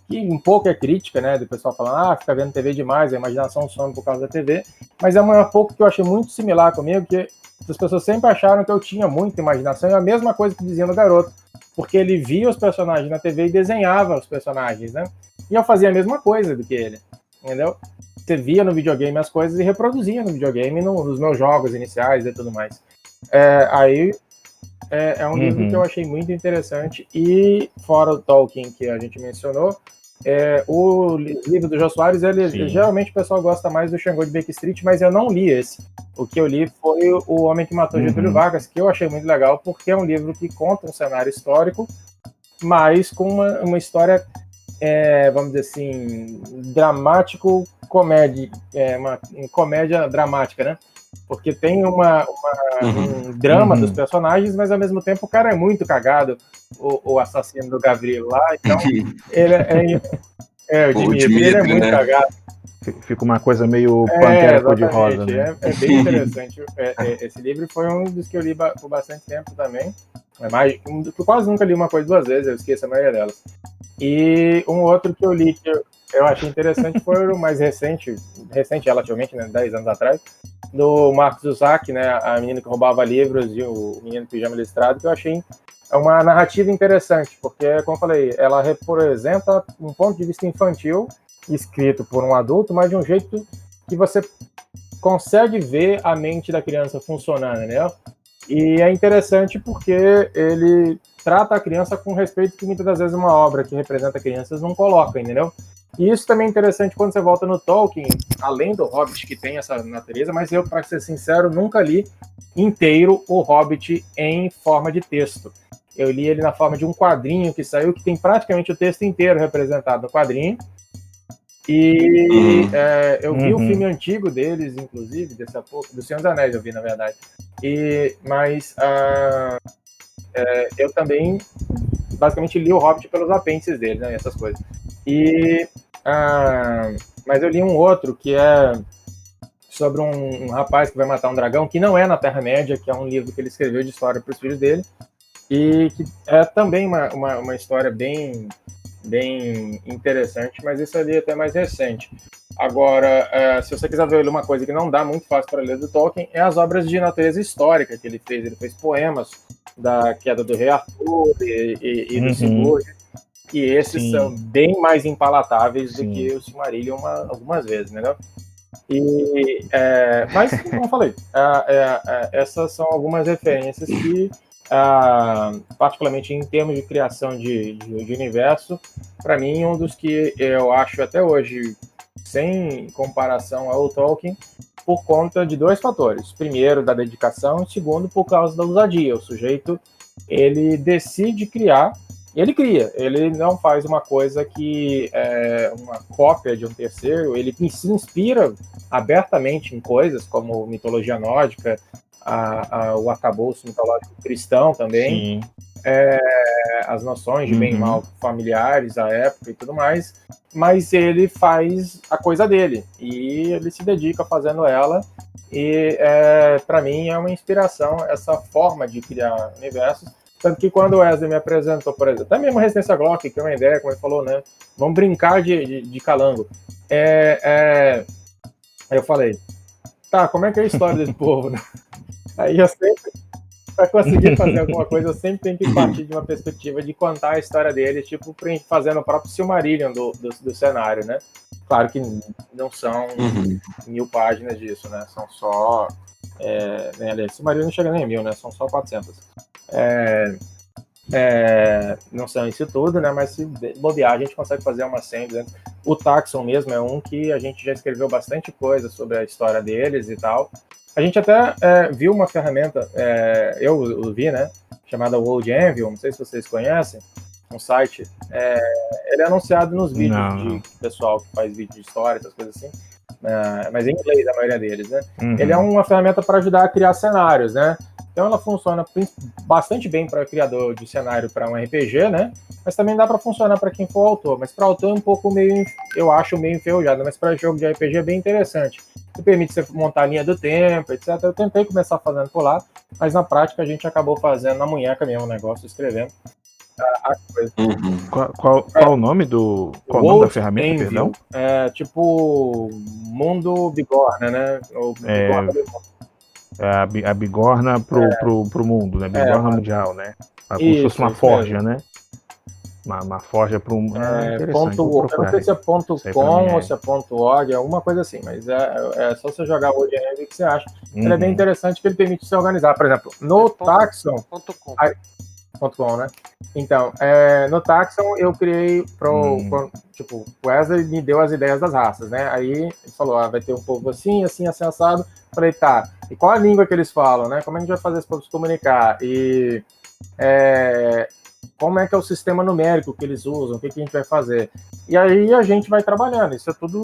que um pouco é crítica, né? Do pessoal falando, fica vendo TV demais, a imaginação some por causa da TV. Mas é um pouco que eu achei muito similar comigo, que as pessoas sempre acharam que eu tinha muita imaginação, e a mesma coisa que dizia no garoto, porque ele via os personagens na TV e desenhava os personagens, né? E eu fazia a mesma coisa do que ele, entendeu? Você via no videogame as coisas e reproduzia no videogame, nos meus jogos iniciais e tudo mais. É um livro que eu achei muito interessante. E fora o Tolkien que a gente mencionou, o livro do Jô Soares, geralmente o pessoal gosta mais do Xangô de Baker Street, mas eu não li esse. O que eu li foi O Homem que Matou Getúlio Vargas, que eu achei muito legal, porque é um livro que conta um cenário histórico, mas com uma história, vamos dizer assim, dramático-comédia, uma comédia dramática, né? Porque tem um drama dos personagens, mas ao mesmo tempo o cara é muito cagado, o assassino do Gavrilo lá, então ele o Dimitri, ele é muito cagado. Fica uma coisa meiro Pantera Cor-de-Rosa, né? É bem interessante. Esse livro foi um dos que eu li por bastante tempo também. Eu quase nunca li uma coisa 2 vezes, eu esqueço a maioria delas. E um outro que eu li que eu achei interessante foi o mais recente relativamente, né, 10 anos atrás, do Marcos Zusak, né, a menina que roubava livros e o menino pijama listrado, que eu achei uma narrativa interessante, porque, como eu falei, ela representa um ponto de vista infantil, escrito por um adulto, mas de um jeito que você consegue ver a mente da criança funcionando, né? E é interessante porque ele trata a criança com respeito que muitas das vezes uma obra que representa crianças não coloca, entendeu? E isso também é interessante quando você volta no Tolkien, além do Hobbit, que tem essa natureza, mas eu, para ser sincero, nunca li inteiro o Hobbit em forma de texto. Eu li ele na forma de um quadrinho que saiu, que tem praticamente o texto inteiro representado no quadrinho. E eu vi o filme antigo deles, inclusive, desse a pouco, do Senhor dos Anéis eu vi, na verdade. Mas eu também, basicamente, li o Hobbit pelos apêndices dele, né, essas coisas. Mas eu li um outro que é sobre um rapaz que vai matar um dragão, que não é na Terra-média, que é um livro que ele escreveu de história para os filhos dele, e que é também uma história bem interessante, mas isso ali é até mais recente. Agora, se você quiser ver uma coisa que não dá muito fácil para ler do Tolkien, é as obras de natureza histórica que ele fez. Ele fez poemas da queda do rei Arthur e do Sigurd, e esses são bem mais impalatáveis do que o Silmarillion algumas vezes, entendeu? Mas, como eu falei, essas são algumas referências que, particularmente em termos de criação de universo, para mim, um dos que eu acho até hoje, sem comparação ao Tolkien, por conta de dois fatores. Primeiro, da dedicação, e segundo, por causa da ousadia. O sujeito, ele decide criar, e ele cria. Ele não faz uma coisa que é uma cópia de um terceiro, ele se inspira abertamente em coisas como mitologia nórdica, o arcabouço mitológico cristão também, as noções de bem e mal familiares, a época e tudo mais, mas ele faz a coisa dele, e ele se dedica fazendo ela, e para mim é uma inspiração essa forma de criar universos. Tanto que quando o Wesley me apresentou, por exemplo, até mesmo a Resistência Glock, que é uma ideia, como ele falou, né? Vamos brincar de calango. Aí eu falei, tá, como é que é a história desse povo, né? Aí eu sempre, para conseguir fazer alguma coisa, eu sempre tenho que partir de uma perspectiva de contar a história dele, tipo, fazendo o próprio Silmarillion do cenário, né? Claro que não são 1000 páginas disso, né? São só... Silmarillion não chega nem a 1000, né? São só 400. Não são isso tudo, né? Mas se bobear, a gente consegue fazer uma 100, 200. O Taxon mesmo é um que a gente já escreveu bastante coisa sobre a história deles e tal. A gente até viu uma ferramenta, eu vi, né? Chamada World Anvil, não sei se vocês conhecem, um site. Ele é anunciado nos vídeos de pessoal que faz vídeo de história, essas coisas assim. Mas em inglês, a maioria deles, né? Ele é uma ferramenta para ajudar a criar cenários, né? Então ela funciona bastante bem para criador de cenário para um RPG, né? Mas também dá para funcionar para quem for autor. Mas para autor é um pouco eu acho meio enferrujado, mas para jogo de RPG é bem interessante. Que permite você montar a linha do tempo, etc. Eu tentei começar fazendo por lá, mas na prática a gente acabou fazendo na munheca mesmo o negócio, escrevendo a coisa. Qual o nome qual o nome da ferramenta, perdão? Tipo Mundo Bigorna, né? A bigorna pro mundo, né? Bigorna mundial, né? Como se fosse uma forja, né? Uma forja para um. Interessante. Eu não sei se é .com ou se é .org, alguma coisa assim, mas é só você jogar hoje aí que você acha. Ele é bem interessante que ele permite se organizar. Por exemplo, no Taxon. .com, né? Então, no Taxon eu criei tipo, o Wesley me deu as ideias das raças, né? Aí ele falou, vai ter um povo assim, assim, assim, assado. Falei, tá, e qual a língua que eles falam, né? Como a gente vai fazer esse povo se comunicar? E como é que é o sistema numérico que eles usam? O que a gente vai fazer? E aí a gente vai trabalhando. Isso é tudo,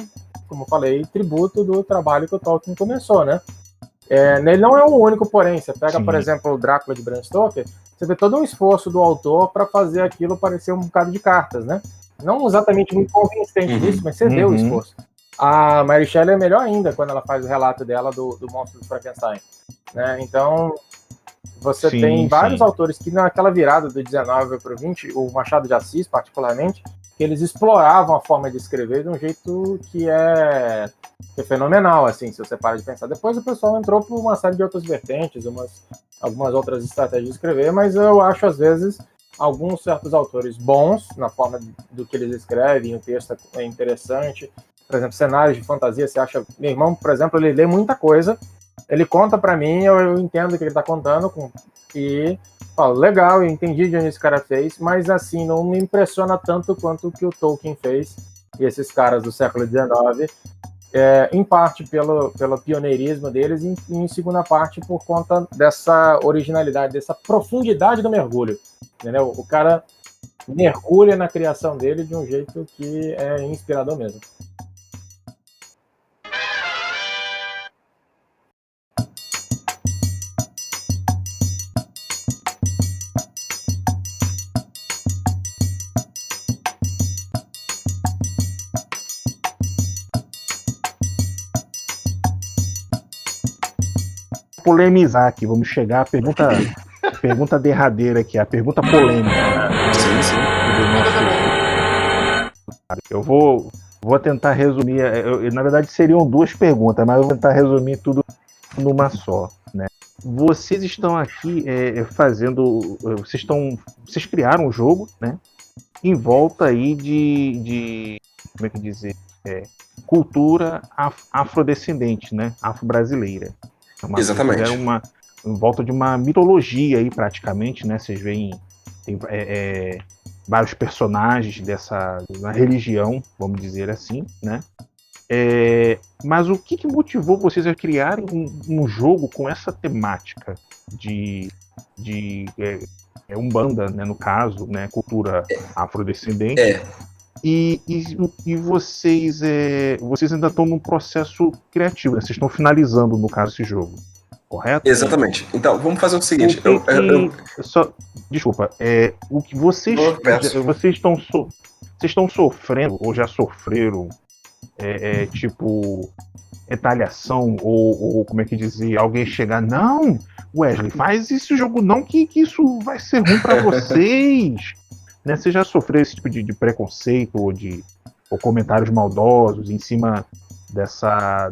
como eu falei, tributo do trabalho que o Tolkien começou, né? Ele não é o único, porém. Você pega, por exemplo, o Drácula de Bram Stoker, você vê todo um esforço do autor para fazer aquilo parecer um bocado de cartas, né? Não exatamente muito convincente disso, mas você vê o esforço. A Mary Shelley é melhor ainda quando ela faz o relato dela do monstro do Frankenstein, né? Então, você tem vários autores que naquela virada do 19 para o 20, o Machado de Assis, particularmente, que eles exploravam a forma de escrever de um jeito que é fenomenal, assim, se você para de pensar. Depois o pessoal entrou por uma série de outras vertentes, algumas outras estratégias de escrever, mas eu acho, às vezes, alguns certos autores bons na forma do que eles escrevem, o texto é interessante. Por exemplo, cenários de fantasia, você acha... Meu irmão, por exemplo, ele lê muita coisa, ele conta para mim, eu entendo o que ele está contando, e falo, legal, eu entendi de onde esse cara fez, mas assim, não me impressiona tanto quanto o que o Tolkien fez, e esses caras do século XIX, em parte pelo pioneirismo deles, e em segunda parte por conta dessa originalidade, dessa profundidade do mergulho, entendeu? O cara mergulha na criação dele de um jeito que é inspirador mesmo. Polemizar aqui, vamos chegar à pergunta derradeira aqui, a pergunta polêmica. Sim. Eu vou tentar resumir, na verdade seriam duas perguntas, mas eu vou tentar resumir tudo numa só, né? Vocês estão aqui vocês criaram um jogo, né? Em volta aí de como é que dizer, cultura afrodescendente, né? Afro-brasileira. Exatamente. Em volta de uma mitologia aí praticamente, né? Vocês veem tem vários personagens uma religião, vamos dizer assim, né? Mas o que motivou vocês a criarem um jogo com essa temática de Umbanda, né, no caso, né, cultura afrodescendente? E vocês ainda estão num processo criativo, né? Vocês estão finalizando, no caso, esse jogo, correto? Exatamente. Então, vamos fazer o seguinte. Desculpa, o que vocês estão sofrendo, ou já sofreram, tipo, retaliação, ou como é que dizer, alguém chegar, não, Wesley, faz esse jogo não, que isso vai ser ruim para vocês. Né, você já sofreu esse tipo de preconceito ou comentários maldosos em cima dessa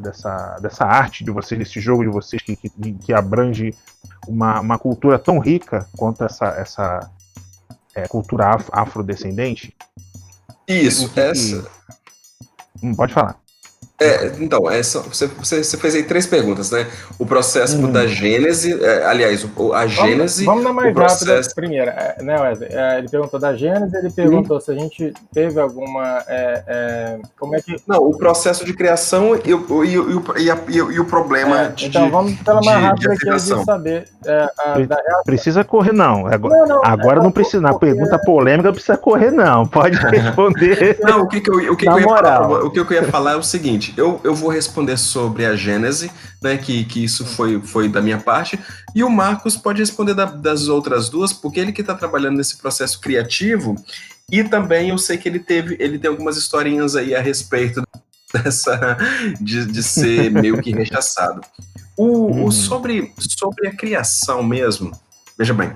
arte de vocês, desse jogo de vocês que abrange uma cultura tão rica quanto essa cultura afrodescendente? Isso, Pode falar. Então, você fez aí 3 perguntas, né? O processo da gênese, aliás, a gênese... Vamos na mais processo... rápida primeiro, né, Wesley? Ele perguntou da gênese, ele perguntou se a gente teve alguma... como é que... Não, o processo de criação e o problema então vamos pela mais rápida que eu de saber. Precisa correr, não. Agora não precisa. Na pergunta polêmica não precisa correr, não. Pode responder. Não, o que eu ia falar é o seguinte. Eu vou responder sobre a gênese, né, que isso foi da minha parte, e o Marcos pode responder das outras duas, porque ele que está trabalhando nesse processo criativo, e também eu sei que ele tem algumas historinhas aí a respeito de ser meio que rechaçado. Sobre a criação mesmo, veja bem,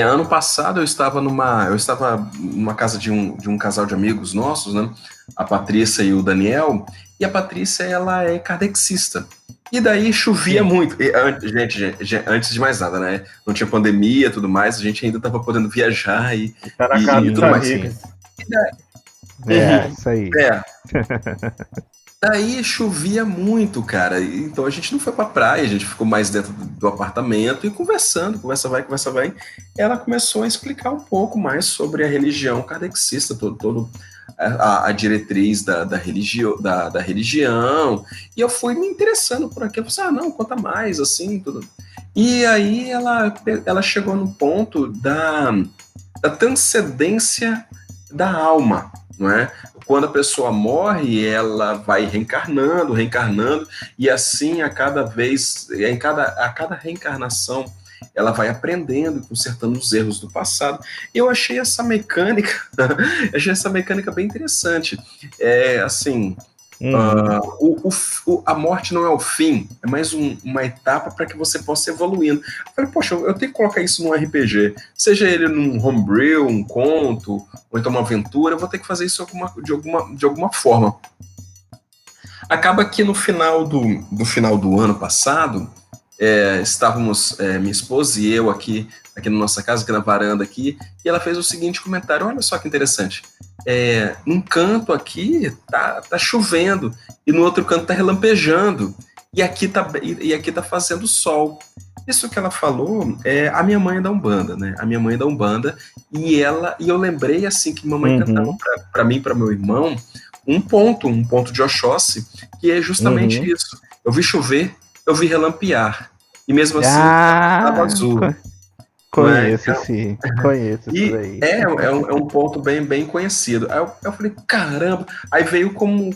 ano passado eu estava numa casa de um casal de amigos nossos, né? A Patrícia e o Daniel, e a Patrícia, ela é kardecista. E daí chovia muito. Gente, antes de mais nada, né? Não tinha pandemia e tudo mais, a gente ainda estava podendo viajar e tudo mais. Isso aí. Daí chovia muito, cara. Então a gente não foi pra praia, a gente ficou mais dentro do apartamento e conversando, conversa vai. Ela começou a explicar um pouco mais sobre a religião kardecista, todo a diretriz da religião. E eu fui me interessando por aquilo. Eu falei, não, conta mais, assim, tudo. E aí ela chegou no ponto da transcendência da alma, não é? Quando a pessoa morre, ela vai reencarnando, e assim a cada reencarnação, ela vai aprendendo e consertando os erros do passado. Eu achei essa mecânica bem interessante. A morte não é o fim, é mais uma etapa para que você possa evoluindo. Eu falei, poxa, eu tenho que colocar isso num RPG, seja ele num homebrew, um conto, ou então uma aventura, eu vou ter que fazer isso de alguma forma. Acaba que no final do ano passado, estávamos, minha esposa e eu aqui na nossa casa, aqui na varanda aqui, e ela fez o seguinte comentário, olha só que interessante, num canto aqui tá chovendo, e no outro canto tá relampejando, e aqui tá fazendo sol. Isso que ela falou, a minha mãe é da Umbanda, né? A minha mãe é da Umbanda, e eu lembrei, assim, que mamãe cantava para mim e para meu irmão, um ponto de Oxóssi, que é justamente isso. Eu vi chover, eu vi relampear, e mesmo assim estava azul. Conheço, sim. Conheço isso daí. É um ponto bem conhecido. Aí eu falei, caramba. Aí veio como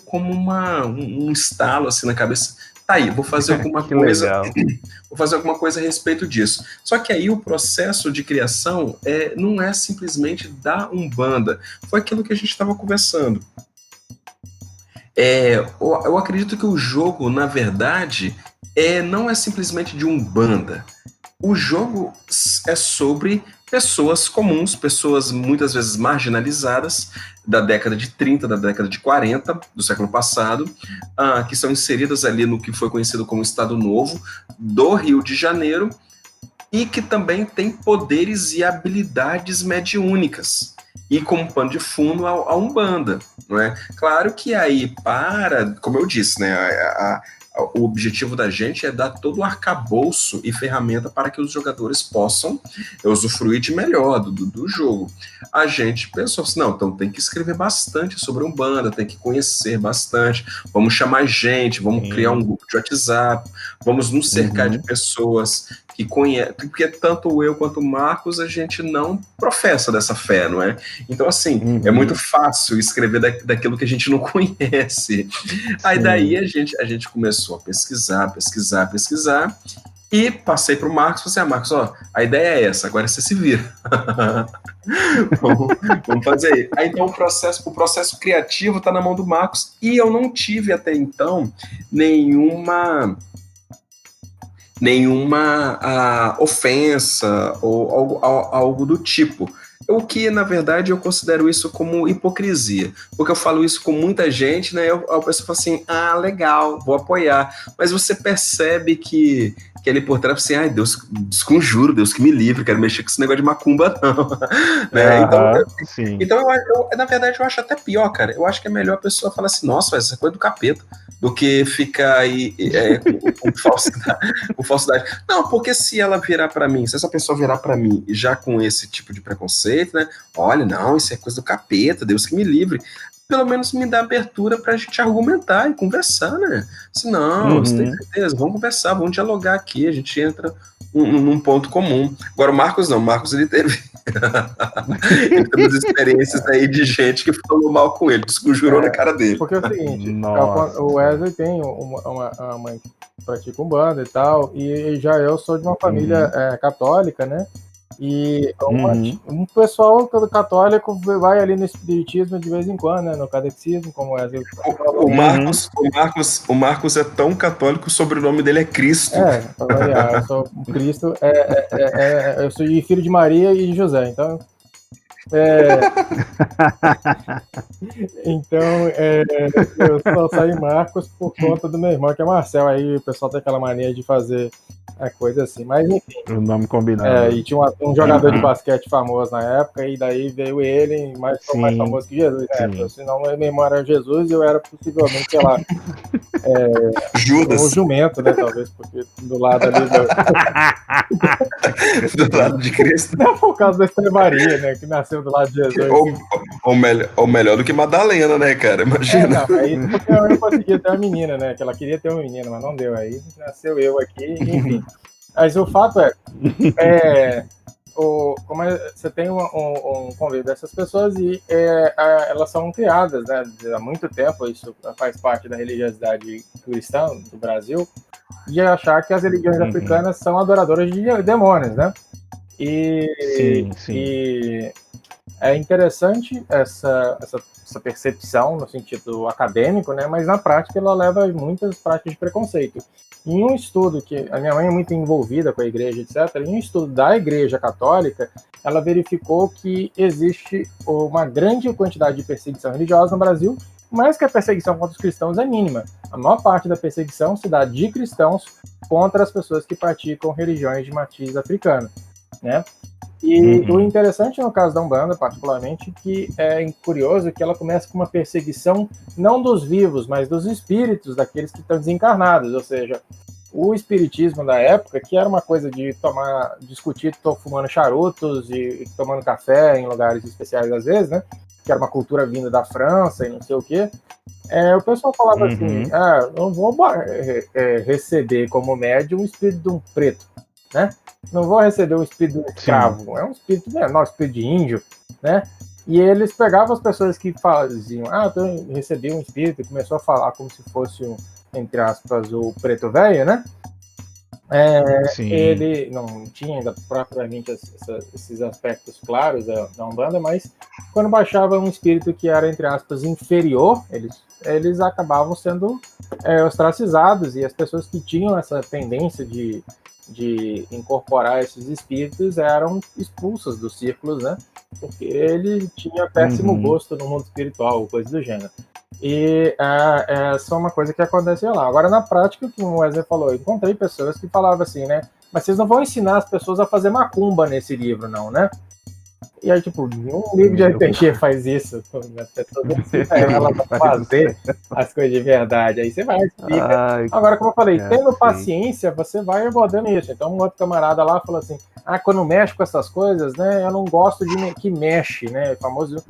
um estalo assim na cabeça. Tá aí, vou fazer alguma coisa. Legal. Vou fazer alguma coisa a respeito disso. Só que aí o processo de criação não é simplesmente da Umbanda. Foi aquilo que a gente estava conversando. Eu acredito que o jogo, na verdade, não é simplesmente de Umbanda. O jogo é sobre pessoas comuns, pessoas muitas vezes marginalizadas, da década de 30, da década de 40, do século passado, que são inseridas ali no que foi conhecido como Estado Novo, do Rio de Janeiro, e que também tem poderes e habilidades mediúnicas. E como pano de fundo a Umbanda, não é? Claro que aí como eu disse, né, o objetivo da gente é dar todo o arcabouço e ferramenta para que os jogadores possam usufruir de melhor do jogo. A gente pensou assim, não, então tem que escrever bastante sobre Umbanda, tem que conhecer bastante, vamos chamar gente, vamos criar um grupo de WhatsApp, vamos nos cercar de pessoas que conhecem, porque tanto eu quanto o Marcos, a gente não professa dessa fé, não é? Então, assim, é muito fácil escrever daquilo que a gente não conhece. Aí daí a gente começou a pesquisar, e passei para o Marcos e falei assim, Marcos, a ideia é essa, agora você se vira. vamos fazer aí. Então o processo criativo está na mão do Marcos, e eu não tive até então nenhuma ofensa ou algo do tipo. O que, na verdade, eu considero isso como hipocrisia. Porque eu falo isso com muita gente, né? A pessoa fala assim, legal, vou apoiar. Mas você percebe que ali por trás, assim, Deus, desconjuro, Deus que me livre, quero mexer com esse negócio de macumba, não. Né? Então, na verdade, eu acho até pior, cara. Eu acho que é melhor a pessoa falar assim, nossa, essa coisa do capeta, do que ficar aí com falsidade. Não, porque se ela virar para mim, se essa pessoa virar para mim já com esse tipo de preconceito, né? Olha, não, isso é coisa do capeta, Deus que me livre. Pelo menos me dá abertura pra gente argumentar e conversar, né? Se não, você tem certeza, vamos conversar, vamos dialogar aqui, a gente entra num ponto comum. Agora o Marcos não, o Marcos ele teve umas experiências aí de gente que falou mal com ele, desconjurou na cara dele. Porque é o seguinte, o Wesley tem uma mãe que pratica Umbanda e tal, e já eu sou de uma família católica, né? E um pessoal católico vai ali no espiritismo de vez em quando, né? No catecismo, como é. O Marcos é tão católico, o sobrenome dele é Cristo. Eu sou Cristo, eu sou filho de Maria e de José, então. Então, eu só saí Marcos por conta do meu irmão, que é Marcel. Aí o pessoal tem aquela mania de fazer a coisa assim, mas enfim. O nome combinado. E tinha um jogador de basquete famoso na época, e daí veio ele, mais famoso que Jesus na época. Senão meu irmão era Jesus e eu era possivelmente, sei lá, Judas. Um jumento, né? Talvez, porque do lado ali do lado de Cristo. Não, por causa da estrebaria, né? Que nasceu do lado de Jesus. Ou melhor do que Madalena, né, cara? Imagina. Aí porque eu conseguia ter uma menina, né? Que ela queria ter uma menina, mas não deu. Aí nasceu eu aqui, enfim. Mas o fato como você tem um convívio dessas pessoas e elas são criadas, né, há muito tempo, isso faz parte da religiosidade cristã do Brasil, de achar que as religiões africanas são adoradoras de demônios, né? E é interessante essa percepção no sentido acadêmico, né? Mas na prática ela leva a muitas práticas de preconceito. Em um estudo que a minha mãe é muito envolvida com a igreja, etc., em um estudo da Igreja Católica, ela verificou que existe uma grande quantidade de perseguição religiosa no Brasil, mas que a perseguição contra os cristãos é mínima. A maior parte da perseguição se dá de cristãos contra as pessoas que praticam religiões de matriz africana, né? E o interessante no caso da Umbanda, particularmente, que é curioso que ela começa com uma perseguição não dos vivos, mas dos espíritos daqueles que estão desencarnados, ou seja, o espiritismo da época, que era uma coisa de discutir, fumando charutos e tomando café em lugares especiais às vezes, né? Que era uma cultura vinda da França e não sei o quê. O pessoal falava assim, não vou receber como médium um espírito de um preto, né? Não vou receber um espírito de um escravo, sim. É um espírito menor, um espírito de índio, né? E eles pegavam as pessoas que faziam, eu recebi um espírito, e começou a falar como se fosse entre aspas, o preto velho, né? Ele não tinha ainda propriamente esses aspectos claros da Umbanda, mas quando baixava um espírito que era, entre aspas, inferior, eles acabavam sendo ostracizados, e as pessoas que tinham essa tendência de incorporar esses espíritos eram expulsas dos círculos, né? Porque ele tinha péssimo gosto no mundo espiritual, coisa do gênero. E é só uma coisa que acontecia lá. Agora, na prática, como o Wesley falou, eu encontrei pessoas que falavam assim, né? Mas vocês não vão ensinar as pessoas a fazer macumba nesse livro, não, né? E aí, tipo, nenhum livro de RPG faz isso. As pessoas ensinam elas a fazer as coisas de verdade. Aí você vai, explica. Agora, como eu falei, tendo paciência, você vai abordando isso. Então, um outro camarada lá falou assim, quando mexe com essas coisas, né? Eu não gosto de que mexe, né? O famoso...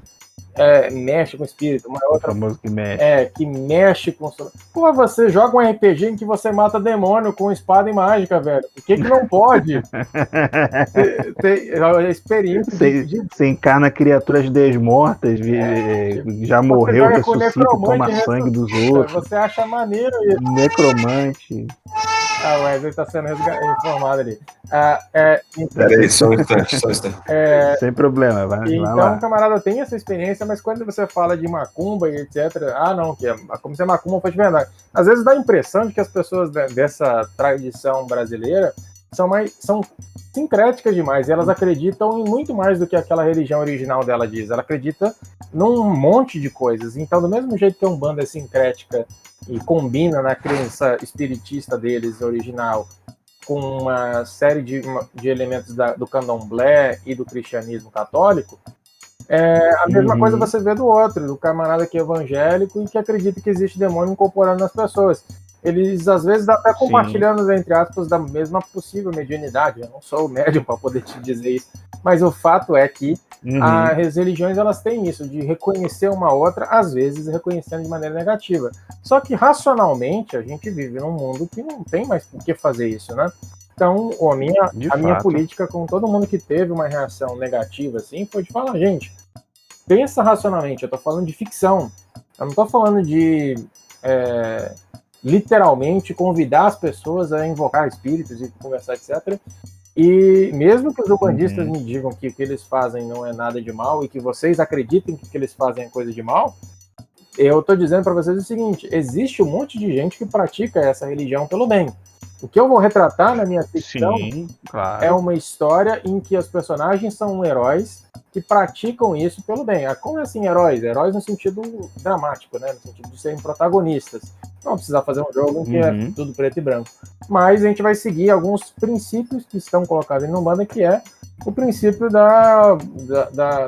mexe com o espírito, uma outra que mexe com... Pô, você joga um RPG em que você mata demônio com espada e mágica, velho. Por que não pode? Tem a experiência você encarna criaturas desmortas, já morreu, ressuscita, toma sangue dos outros. Você acha maneiro isso? Necromante. O Wesley tá sendo informado ali. Peraí, só um instante. Sem problema, vai então, lá. O camarada tem essa experiência, mas quando você fala de macumba e etc., não, que como se a macumba fosse verdade. Às vezes dá a impressão de que as pessoas dessa tradição brasileira são sincréticas demais, e elas acreditam em muito mais do que aquela religião original dela diz. Ela acredita num monte de coisas. Então, do mesmo jeito que a Umbanda é sincrética e combina na crença espiritista deles original com uma série de elementos do candomblé e do cristianismo católico, a mesma coisa você vê do outro, do camarada que é evangélico e que acredita que existe demônio incorporando nas pessoas. Eles, às vezes, até compartilhando, entre aspas, da mesma possível mediunidade. Eu não sou o médium para poder te dizer isso, mas o fato é que as religiões, elas têm isso, de reconhecer uma outra, às vezes reconhecendo de maneira negativa. Só que, racionalmente, a gente vive num mundo que não tem mais por que fazer isso, né? Então, a minha política com todo mundo que teve uma reação negativa, assim, foi de falar, gente, pensa racionalmente, eu tô falando de ficção, eu não tô falando de... literalmente convidar as pessoas a invocar espíritos e conversar, etc. E mesmo que os umbandistas me digam que o que eles fazem não é nada de mal e que vocês acreditem que o que eles fazem é coisa de mal, eu tô dizendo para vocês o seguinte, existe um monte de gente que pratica essa religião pelo bem. O que eu vou retratar na minha ficção é uma história em que os personagens são heróis que praticam isso pelo bem. Como assim heróis? Heróis no sentido dramático, né? No sentido de serem protagonistas. Não precisa fazer um jogo que é tudo preto e branco. Mas a gente vai seguir alguns princípios que estão colocados em Umbanda, que é o princípio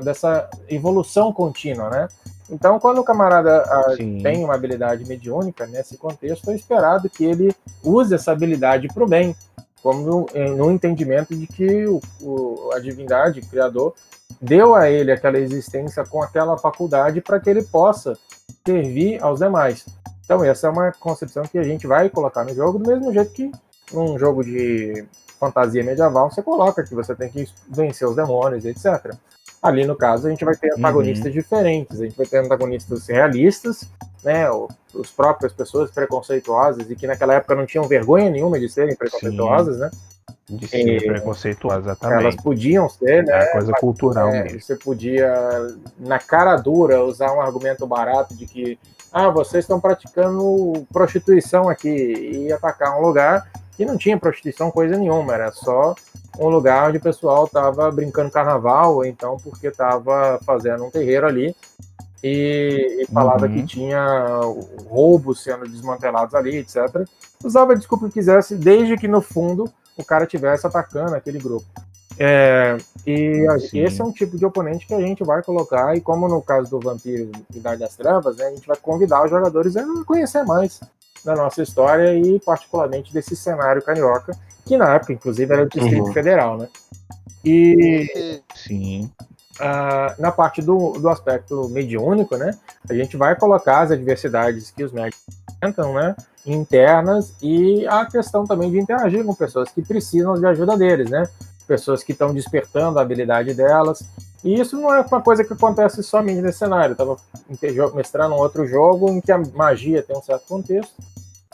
dessa evolução contínua, né? Então, quando o camarada tem uma habilidade mediúnica nesse contexto, é esperado que ele use essa habilidade para o bem, como no entendimento de que a divindade, o Criador, deu a ele aquela existência com aquela faculdade para que ele possa servir aos demais. Então, essa é uma concepção que a gente vai colocar no jogo, do mesmo jeito que num jogo de fantasia medieval você coloca que você tem que vencer os demônios, etc. Ali, no caso, a gente vai ter antagonistas diferentes, a gente vai ter antagonistas realistas, né, as próprias pessoas preconceituosas e que naquela época não tinham vergonha nenhuma de serem preconceituosas, né? De ser preconceituosas, exatamente. Elas podiam ser, né? É coisa cultural mesmo. Você podia, na cara dura, usar um argumento barato de que vocês estão praticando prostituição aqui e atacar um lugar que não tinha prostituição coisa nenhuma, era só um lugar onde o pessoal estava brincando carnaval, ou então porque estava fazendo um terreiro ali e falava que tinha roubos sendo desmantelados ali, etc. Usava a desculpa que quisesse, desde que no fundo o cara estivesse atacando aquele grupo. Esse é um tipo de oponente que a gente vai colocar, e como no caso do Vampiro Idade das Trevas, né, a gente vai convidar os jogadores a conhecer mais da nossa história e particularmente desse cenário carioca, que na época, inclusive, era o Distrito Federal, né? E Sim. Na parte do aspecto mediúnico, né, a gente vai colocar as adversidades que os médicos enfrentam, né, internas, e a questão também de interagir com pessoas que precisam de ajuda deles, né, pessoas que estão despertando a habilidade delas. E isso não é uma coisa que acontece somente nesse cenário. Eu estava mestrando um outro jogo em que a magia tem um certo contexto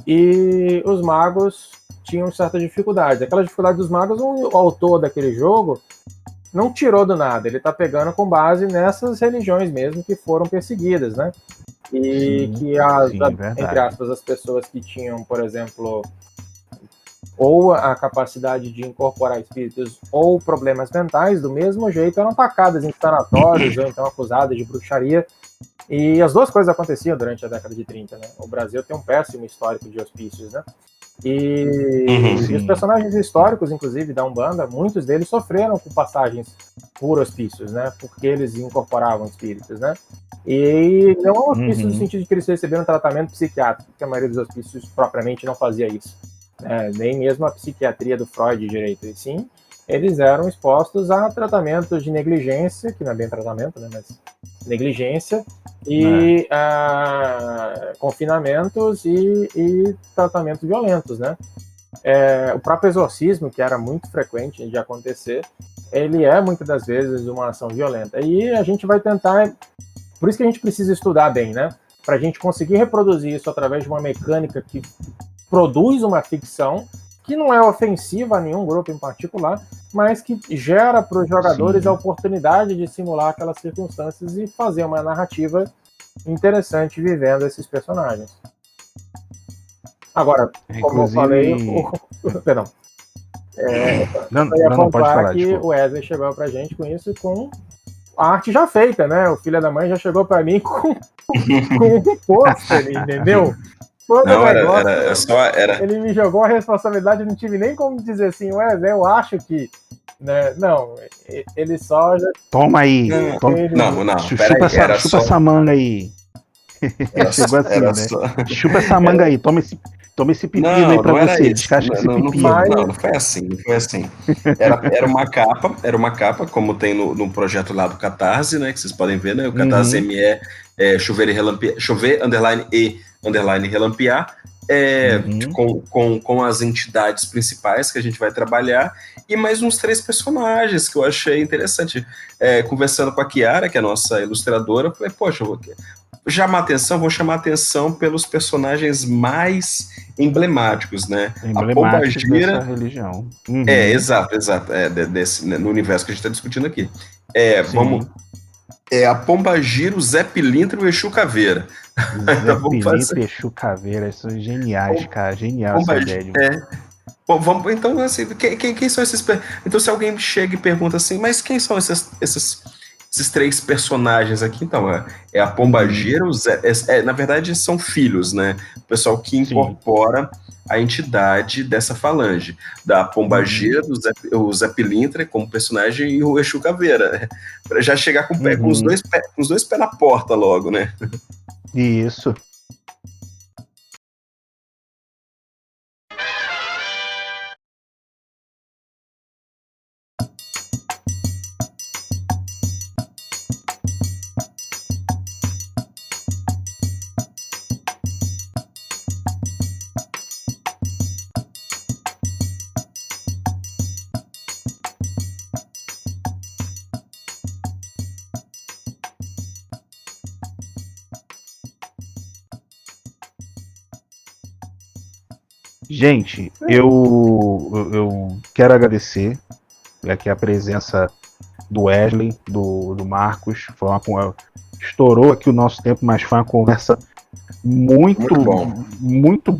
e os magos tinham certa dificuldade. Aquela dificuldade dos magos, o autor daquele jogo não tirou do nada, ele está pegando com base nessas religiões mesmo que foram perseguidas, né? E que, entre aspas, as pessoas que tinham, por exemplo, ou a capacidade de incorporar espíritos ou problemas mentais, do mesmo jeito, eram atacadas em sanatórios ou então acusadas de bruxaria. E as duas coisas aconteciam durante a década de 30, né? O Brasil tem um péssimo histórico de hospícios, né? E os personagens históricos, inclusive, da Umbanda, muitos deles sofreram com passagens por hospícios, né? Porque eles incorporavam espíritos, né? E não hospícios no sentido de que eles receberam tratamento psiquiátrico, porque a maioria dos hospícios propriamente não fazia isso. Nem mesmo a psiquiatria do Freud direito. E sim, eles eram expostos a tratamentos de negligência, que não é bem tratamento, né? Mas negligência, e confinamentos e tratamentos violentos, né? O próprio exorcismo, que era muito frequente de acontecer, ele é muitas das vezes uma ação violenta. E a gente vai tentar, por isso que a gente precisa estudar bem, né? Para a gente conseguir reproduzir isso através de uma mecânica que produz uma ficção que não é ofensiva a nenhum grupo em particular, mas que gera para os jogadores a oportunidade de simular aquelas circunstâncias e fazer uma narrativa interessante vivendo esses personagens. Agora, como eu falei, perdão. Não pode falar. Que o Wesley chegou pra gente com isso, com a arte já feita, né? O filho da mãe já chegou pra mim com um pôster, entendeu? Ele me jogou a responsabilidade, não tive nem como dizer assim, Wesley, eu acho que, né? Não, ele só já... Toma aí. Chupa essa manga aí. Chegou assim, né? Chupa essa manga aí, toma esse pepino aí pra você. Descasca esse pepino. Não foi assim. Era uma capa, como tem no projeto lá do Catarse, né? Que vocês podem ver, né? O Catarse ME chover _e relampear. Com as entidades principais que a gente vai trabalhar e mais uns 3 personagens que eu achei interessante. Conversando com a Kiara, que é a nossa ilustradora, eu falei, poxa, vou chamar atenção pelos personagens mais emblemáticos, né? A Pombagira dessa religião. Exato. No universo que a gente está discutindo aqui. A Pombagira, o Zé Pilintra e o Exu Caveira. Zé Pilintra e Exu Caveira, são geniais, cara. Genial essa ideia. Bom, então, assim, quem são esses... Então, se alguém chega e pergunta assim, mas quem são esses 3 personagens aqui? Então, é a Pombagira, o Zé... na verdade, são filhos, né? O pessoal que incorpora a entidade dessa falange. Da Pombagira, o Zé Pilintra como personagem e o Exu Caveira. Pra já chegar com os dois pés na porta logo, né? Isso. Gente, eu quero agradecer aqui a presença do Wesley, do Marcos. Estourou aqui o nosso tempo, mas foi uma conversa muito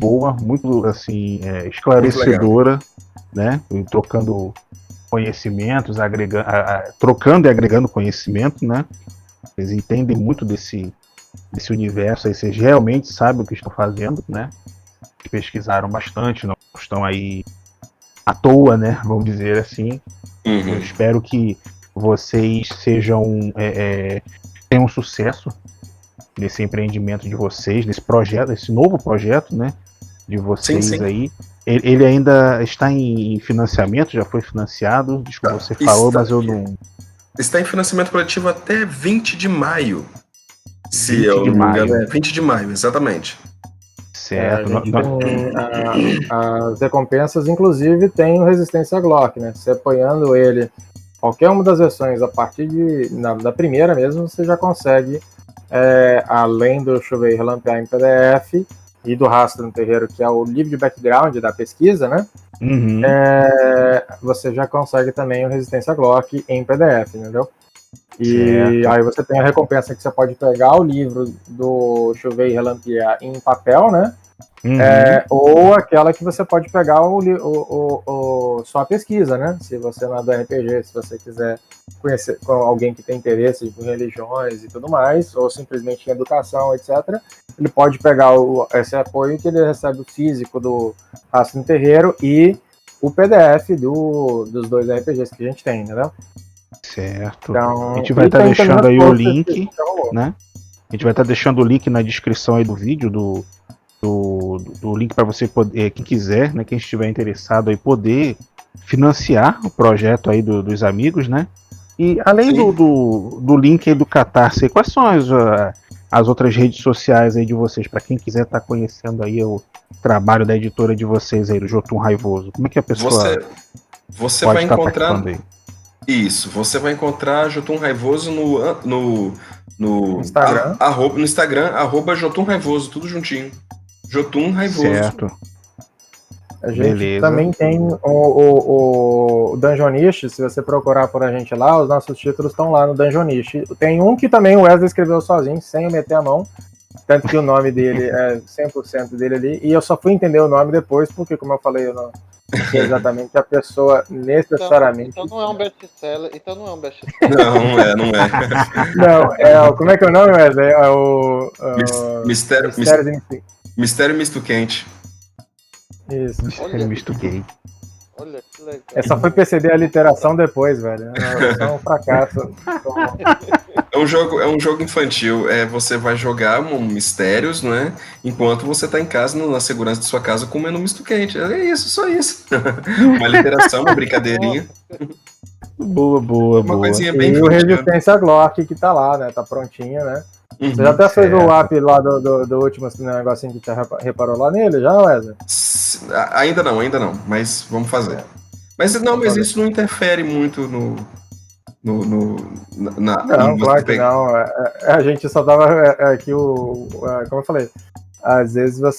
boa, muito assim, esclarecedora, né? Trocando conhecimentos, trocando e agregando conhecimento, né? Vocês entendem muito desse universo aí, vocês realmente sabem o que estão fazendo, né? Pesquisaram bastante, não estão aí à toa, né? Vamos dizer assim. Eu espero que vocês tenham sucesso nesse empreendimento de vocês, nesse projeto, esse novo projeto, né? de vocês Sim. aí. Ele ainda está em financiamento, já foi financiado? Desculpa, você falou, mas eu não. Está em financiamento coletivo até 20 de maio. Se 20 eu de não me engano, maio. é 20 de maio, exatamente. Certo. A gente tem as recompensas, inclusive tem o Resistência Glock, né? Você apoiando ele, qualquer uma das versões, a partir da primeira mesmo, você já consegue, além do Chover e Relampear em PDF e do Rastro no Terreiro, que é o livro de background da pesquisa, né? Uhum. Você já consegue também o Resistência Glock em PDF, entendeu? E Certo. aí você tem a recompensa que você pode pegar o livro do Chover e Relampear em papel, né? Uhum. Ou aquela que você pode pegar só a pesquisa, né? Se você não é do RPG, se você quiser conhecer com alguém que tem interesse em religiões e tudo mais, ou simplesmente em educação, etc., ele pode pegar esse apoio que ele recebe o físico do Rastro no Terreiro e o PDF dos dois RPGs que a gente tem, entendeu? Certo. Então, A gente vai estar deixando aí o link, né? A gente vai estar deixando o link na descrição aí do vídeo, do link para você poder, quem quiser, né, quem estiver interessado aí, poder financiar o projeto aí dos amigos, né? E além do link aí do Catarse, quais são as outras redes sociais aí de vocês, para quem quiser estar conhecendo aí o trabalho da editora de vocês aí, do Jotun Raivoso? Como é que a pessoa você pode vai estar encontrar participando aí? isso, você vai encontrar Jotun Raivoso no Instagram. No Instagram, @Jotun Raivoso, tudo juntinho. Jotun Raivoso. Certo. A gente Beleza. também tem o Dungeonish, se você procurar por a gente lá, os nossos títulos estão lá no Dungeonish. Tem um que também o Wesley escreveu sozinho, sem eu meter a mão, tanto que o nome dele é 100% dele ali, e eu só fui entender o nome depois, porque, como eu falei, eu não sei exatamente a pessoa necessariamente... Então não é um best-seller. Não é. Não, como é que é o nome, Wesley? É o... Mistério Misto Quente. Isso. Misto gay. Olha que legal. Eu só fui perceber a literação depois, velho. Isso é um fracasso. É um jogo infantil. Você vai jogar mistérios, né? Enquanto você está em casa, na segurança de sua casa, comendo um misto quente. É isso, só isso. Uma literação, uma brincadeirinha. Boa. Coisinha bem E o infantil. Resistência Glock que tá lá, né? Tá prontinho, né? Uhum, Você já até fez o app lá do último negocinho que você reparou lá nele, já, Wesley? Ainda não, mas vamos fazer. Mas isso não interfere muito Não, claro que não. A gente só tava aqui como eu falei, às vezes a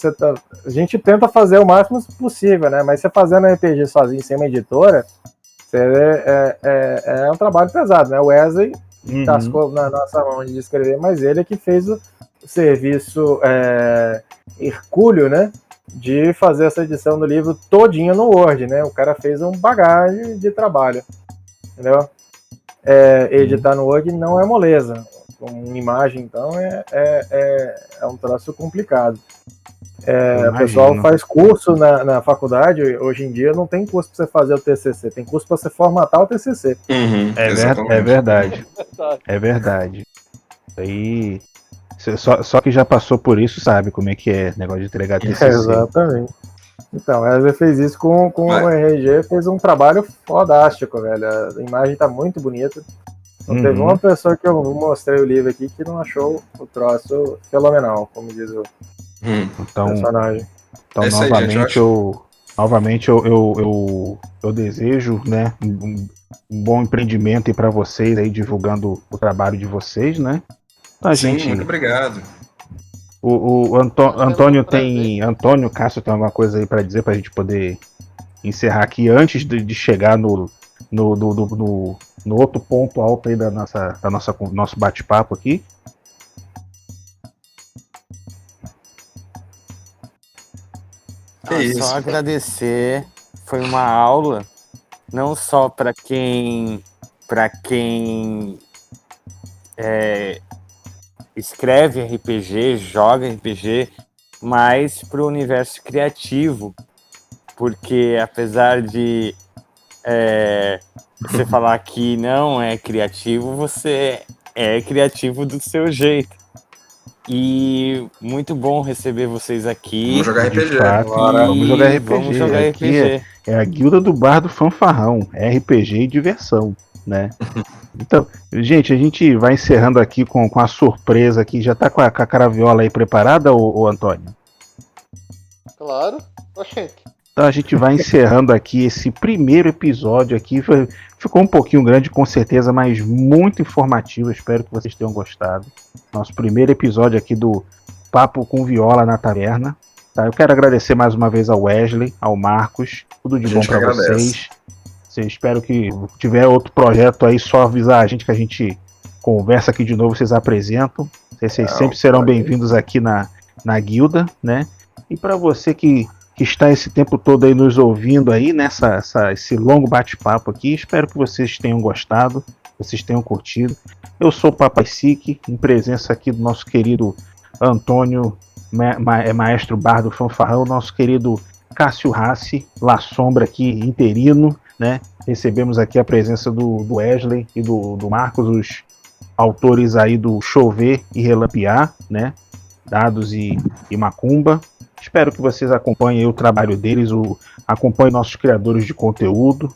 gente tenta fazer o máximo possível, né? Mas você fazendo RPG sozinho, sem uma editora, é um trabalho pesado, né? O Wesley tascou na nossa mão de escrever, mas ele é que fez o serviço hercúleo, né? De fazer essa edição do livro todinha no Word, né? O cara fez um bagagem de trabalho, entendeu? Editar no Word não é moleza. Com imagem, então, é um troço complicado. O pessoal faz curso na faculdade, hoje em dia não tem curso para você fazer o TCC, tem curso para você formatar o TCC. Uhum, é verdade. É verdade. Aí, só que já passou por isso sabe como é que é negócio de entregar TCC. Exatamente. Então, a Wesley fez isso com o RG, fez um trabalho fodástico, velho. A imagem tá muito bonita. Não teve uma pessoa que eu mostrei o livro aqui que não achou o troço fenomenal, como diz o personagem. Então, novamente, eu desejo, né, um bom empreendimento aí para vocês aí, divulgando o trabalho de vocês, né? Então, muito obrigado. O Antônio Cássio tem alguma coisa aí para dizer para a gente poder encerrar aqui antes de chegar no outro ponto alto aí da nosso bate-papo aqui. Só agradecer, foi uma aula, não só para quem escreve RPG, joga RPG, mas para o universo criativo, porque apesar de você falar que não é criativo, você é criativo do seu jeito. E muito bom receber vocês aqui. Vamos jogar RPG. De fato, Bora. vamos jogar RPG. Vamos jogar Aqui RPG. é a Guilda do Bar do Fanfarrão, RPG e diversão, né? Então, gente, a gente vai encerrando aqui com a surpresa aqui. Já tá com a caraviola aí preparada, ô Antônio? Claro. Oxente. Então a gente vai encerrando aqui esse primeiro episódio aqui. Ficou um pouquinho grande, com certeza, mas muito informativo. Espero que vocês tenham gostado. Nosso primeiro episódio aqui do Papo com Viola na Taverna. Tá? Eu quero agradecer mais uma vez ao Wesley, ao Marcos. Tudo de bom para vocês. Espero que tiver outro projeto aí, só avisar a gente que a gente conversa aqui de novo, vocês apresentam. Vocês sempre serão bem-vindos aqui na guilda, né? E para você que está esse tempo todo aí nos ouvindo aí, esse longo bate-papo aqui, espero que vocês tenham gostado, vocês tenham curtido. Eu sou o Papai Sique, em presença aqui do nosso querido Antônio, maestro bar do Fanfarrão, nosso querido Cássio Rassi, La Sombra aqui, interino, né? Recebemos aqui a presença do Wesley e do Marcos, os autores aí do Chover e Relampear, né? Dados e Macumba. Espero que vocês acompanhem o trabalho deles, acompanhem nossos criadores de conteúdo,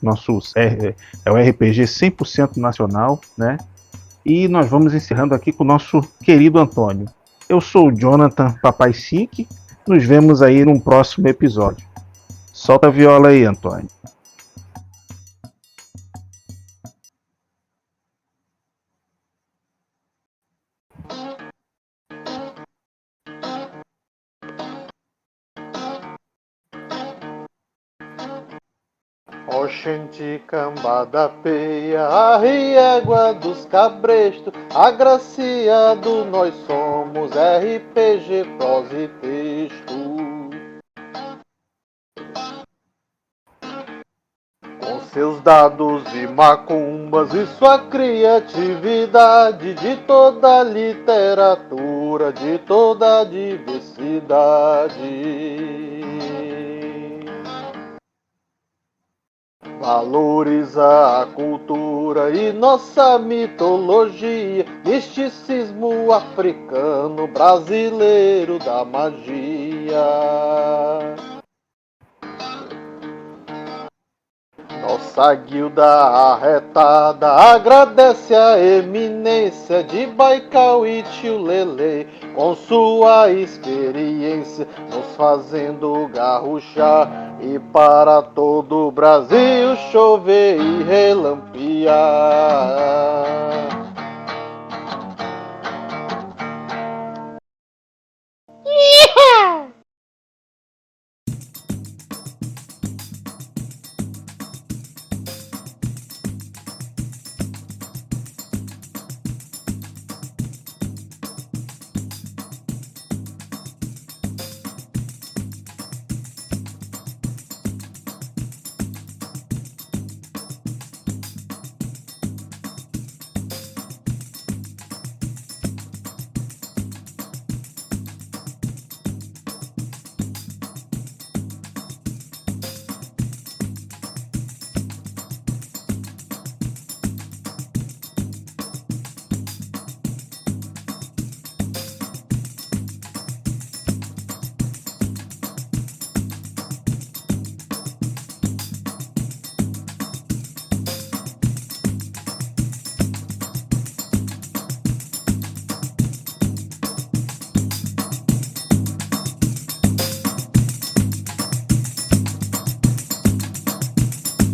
é o RPG 100% nacional, né? E nós vamos encerrando aqui com o nosso querido Antônio. Eu sou o Jonathan Papai Sique, nos vemos aí num próximo episódio. Solta a viola aí, Antônio. Oxente, cambada peia, a riégua dos cabrestos, agraciado nós somos, RPG, prosa e texto. Com seus dados e macumbas e sua criatividade, de toda a literatura, de toda a diversidade. Valoriza a cultura e nossa mitologia, misticismo africano, brasileiro da magia. Nossa guilda arretada agradece a eminência de Baikal e Tio Lele, com sua experiência nos fazendo garruchar, e para todo o Brasil chover e relampear.